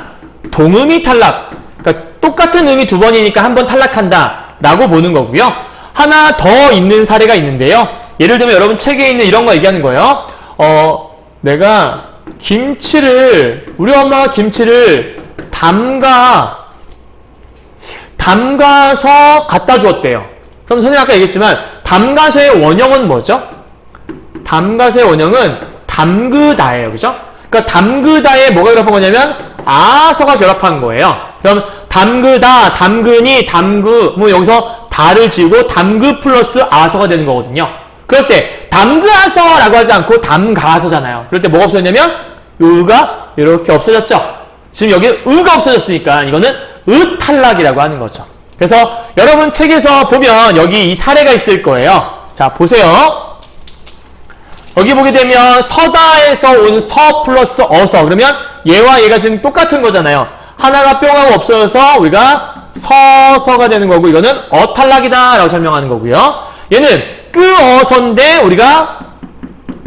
동음이 탈락. 그러니까 똑같은 음이 두 번이니까 한 번 탈락한다 라고 보는 거고요. 하나 더 있는 사례가 있는데요. 예를 들면 여러분 책에 있는 이런 거 얘기하는 거예요. 내가 우리 엄마가 김치를 담가서 갖다 주었대요. 그럼 선생님 아까 얘기했지만 담가서의 원형은 뭐죠? 담가서의 원형은 담그다예요. 그죠? 그러니까 담그다에 뭐가 결합한 거냐면 아서가 결합한 거예요. 그럼 담그다, 담그니, 담그 뭐 여기서 다를 지우고 담그 플러스 아서가 되는 거거든요. 그럴 때 담그아서라고 하지 않고 담가서잖아요. 그럴 때 뭐가 없어졌냐면 으가 이렇게 없어졌죠. 지금 여기 으가 없어졌으니까 이거는 탈락이라고 하는 거죠. 그래서 여러분 책에서 보면 여기 이 사례가 있을 거예요. 자 보세요. 여기 보게 되면 서다에서 온 서 플러스 어서 그러면 얘와 얘가 지금 똑같은 거잖아요. 하나가 뿅하고 없어져서 우리가 서서가 되는 거고 이거는 탈락이다 라고 설명하는 거고요. 얘는 끄어서인데 우리가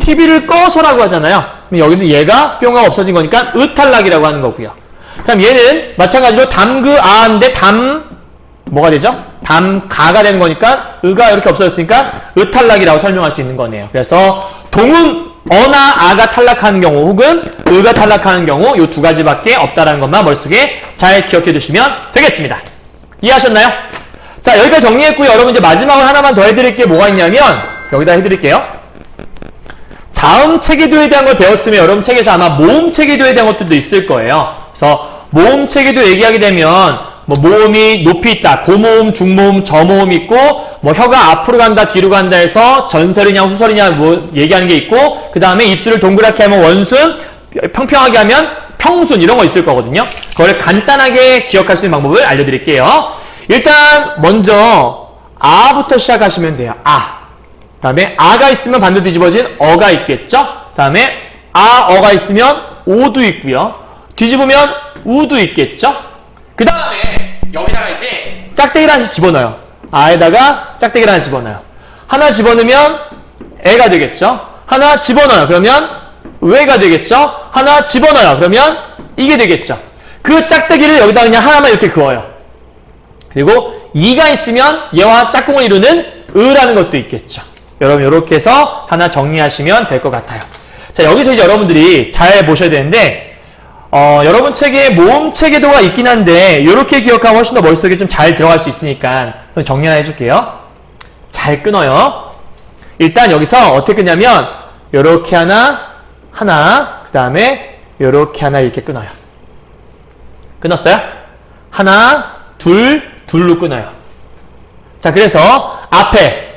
TV를 꺼서라고 하잖아요. 그럼 여기는 얘가 뿅하고 없어진 거니까 탈락이라고 하는 거고요. 그럼 얘는 마찬가지로 담그아인데 뭐가 되죠? 담가가 되는 거니까 으가 이렇게 없어졌으니까 탈락이라고 설명할 수 있는 거네요. 그래서 동음 어나 아가 탈락하는 경우 혹은 으가 탈락하는 경우 이 두 가지밖에 없다는 것만 머릿속에 잘 기억해 두시면 되겠습니다. 이해하셨나요? 자 여기까지 정리했고요. 여러분 이제 마지막으로 하나만 더 해드릴 게 뭐가 있냐면 여기다 해드릴게요. 자음 체계도에 대한 걸 배웠으면 여러분 책에서 아마 모음 체계도에 대한 것들도 있을 거예요. 그래서 모음 체계도 얘기하게 되면 뭐 모음이 높이 있다. 고모음, 중모음, 저모음 있고 뭐 혀가 앞으로 간다, 뒤로 간다 해서 전설이냐 후설이냐 뭐 얘기하는 게 있고 그 다음에 입술을 동그랗게 하면 원순, 평평하게 하면 평순 이런 거 있을 거거든요. 그걸 간단하게 기억할 수 있는 방법을 알려드릴게요. 일단 먼저 아부터 시작하시면 돼요. 아. 다음에 아가 있으면 반대로 뒤집어진 어가 있겠죠? 다음에 어가 있으면 오도 있고요. 뒤집으면 우도 있겠죠? 그 다음에 여기다가 이제 짝대기를 하나씩 집어넣어요. 아에다가 짝대기를 하나 집어넣어요. 하나 집어넣으면 애가 되겠죠? 하나 집어넣어요. 그러면 왜가 되겠죠? 하나 집어넣어요. 그러면 이게 되겠죠. 그 짝대기를 여기다 그냥 하나만 이렇게 그어요. 그리고 2가 있으면 얘와 짝꿍을 이루는 으라는 것도 있겠죠. 여러분 이렇게 해서 하나 정리하시면 될 것 같아요. 자, 여기서 이제 여러분들이 잘 보셔야 되는데 여러분 책에 모음 체계도가 있긴 한데 이렇게 기억하면 훨씬 더 머릿속에 좀 잘 들어갈 수 있으니까 정리 하나 해줄게요. 잘 끊어요. 일단 여기서 어떻게 끊냐면 이렇게 하나 그 다음에 이렇게 하나 이렇게 끊어요. 끊었어요? 하나 둘로 끊어요. 자, 그래서 앞에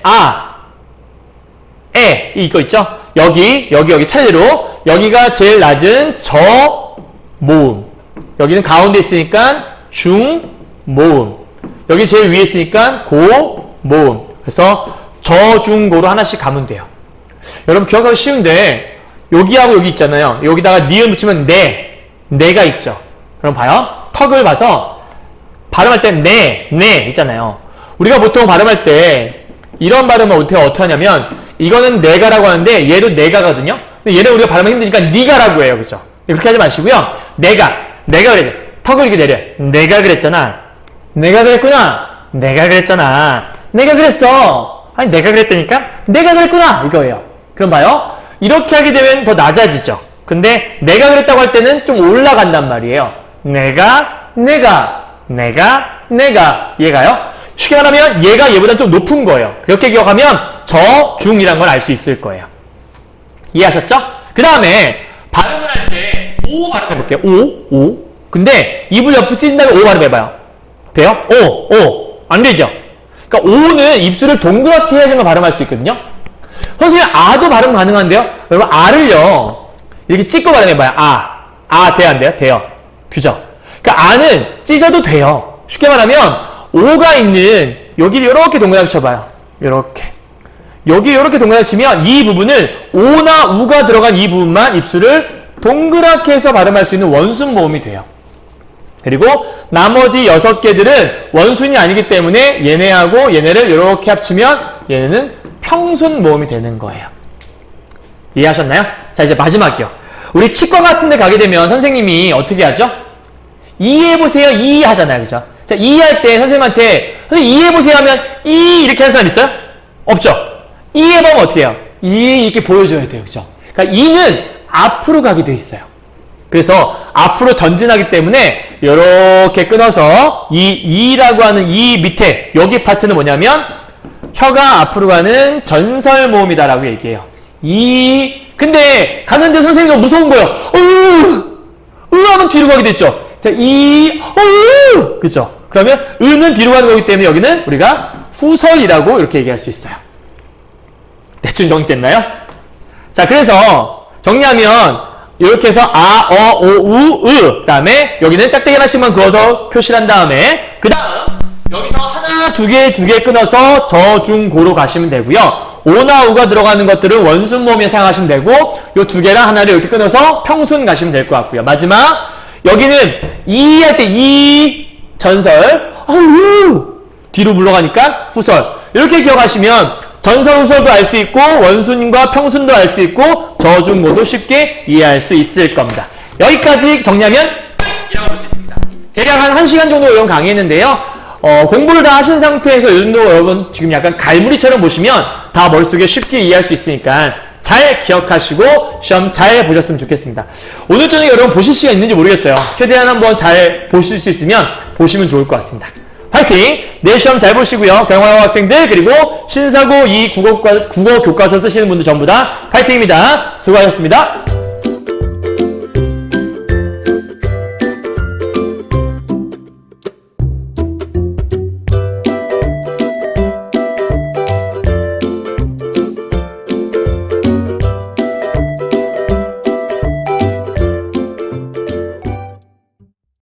에 이거 있죠? 여기 차례로 여기가 제일 낮은 저 모음, 여기는 가운데 있으니까 중 모음, 여기 제일 위에 있으니까 고 모음. 그래서 저, 중, 고로 하나씩 가면 돼요. 여러분 기억하기 쉬운데 여기하고 여기 있잖아요. 여기다가 니을 붙이면 네가 있죠. 그럼 봐요. 턱을 봐서 발음할 때 네 있잖아요. 우리가 보통 발음할 때 이런 발음을 어떻게 하냐면 이거는 내가라고 하는데 얘도 내가거든요. 근데 얘는 우리가 발음하기 힘드니까 니가라고 해요. 그죠? 그렇게 하지 마시고요. 내가 그래죠. 턱을 이렇게 내려. 내가 그랬잖아. 내가 그랬구나. 내가 그랬잖아. 내가 그랬어. 아니 내가 그랬다니까? 내가 그랬구나. 이거예요. 그럼 봐요. 이렇게 하게 되면 더 낮아지죠. 근데 내가 그랬다고 할 때는 좀 올라간단 말이에요. 내가 얘가요. 쉽게 말하면 얘가 얘보다 좀 높은 거예요. 이렇게 기억하면 저, 중이란 걸 알 수 있을 거예요. 이해하셨죠? 그 다음에 발음을 할 때 오 발음해볼게요. 오. 근데 입을 옆으로 찢은 다음에 오 발음해봐요. 돼요? 오. 안 되죠? 그러니까 오는 입술을 동그랗게 해야지만 발음할 수 있거든요. 선생님 아도 발음 가능한데요? 여러분 아를요 이렇게 찍고 발음해봐요. 돼요 안 돼요? 돼요. 그죠? 그러니까 아는 찢어도 돼요. 쉽게 말하면 오가 있는 여기를 이렇게 동그랗게 쳐봐요. 이렇게 여기 이렇게 동그랗게 치면 이 부분을 오나 우가 들어간 이 부분만 입술을 동그랗게 해서 발음할 수 있는 원순 모음이 돼요. 그리고 나머지 6개들은 원순이 아니기 때문에 얘네하고 얘네를 이렇게 합치면 얘네는 평순 모음이 되는 거예요. 이해하셨나요? 자, 이제 마지막이요. 우리 치과 같은 데 가게 되면 선생님이 어떻게 하죠? 이해해보세요. 하잖아요. 그죠? 자, 이해할 때 선생님한테 선생님 이해해보세요 하면 이렇게 하는 사람 있어요? 없죠? 이해해보면 어떻게 해요? 이렇게 보여줘야 돼요. 그죠? 그러니까 이는 앞으로 가게 돼 있어요. 그래서 앞으로 전진하기 때문에 이렇게 끊어서 이라고 하는 이 밑에 여기 파트는 뭐냐면 혀가 앞으로 가는 전설 모음이다라고 얘기해요. 근데 가는데 선생님이 너무 무서운 거예요. 하면 뒤로 가게 됐죠. 자, 그죠? 그러면 는 뒤로 가는 거기 때문에 여기는 우리가 후설이라고 이렇게 얘기할 수 있어요. 대충 정리됐나요? 자, 그래서 정리하면 이렇게 해서 오, 그 다음에 여기는 짝대기 하나씩만 그어서 표시를 한 다음에 그 다음 여기서 하나, 두 개 끊어서 저, 중, 고로 가시면 되고요. 오나 우가 들어가는 것들은 원순 모음에 사용하시면 되고 요 두 개랑 하나를 이렇게 끊어서 평순 가시면 될 것 같고요. 마지막 여기는 할 때 전설 뒤로 물러가니까 후설 이렇게 기억하시면 전설, 후설도 알 수 있고 원순과 평순도 알 수 있고 저중고도 쉽게 이해할 수 있을 겁니다. 여기까지 정리하면 이라고 볼 수 있습니다. 대략 한 1시간 정도 이런 강의했는데요. 공부를 다 하신 상태에서 요즘도 여러분 지금 약간 갈무리처럼 보시면 다 머릿속에 쉽게 이해할 수 있으니까 잘 기억하시고 시험 잘 보셨으면 좋겠습니다. 오늘 저녁에 여러분 보실 시간 있는지 모르겠어요. 최대한 한번 잘 보실 수 있으면 보시면 좋을 것 같습니다. 화이팅! 내일 시험 잘 보시고요. 경화고 학생들 그리고 신사고 국어 교과서 쓰시는 분들 전부 다 화이팅입니다. 수고하셨습니다.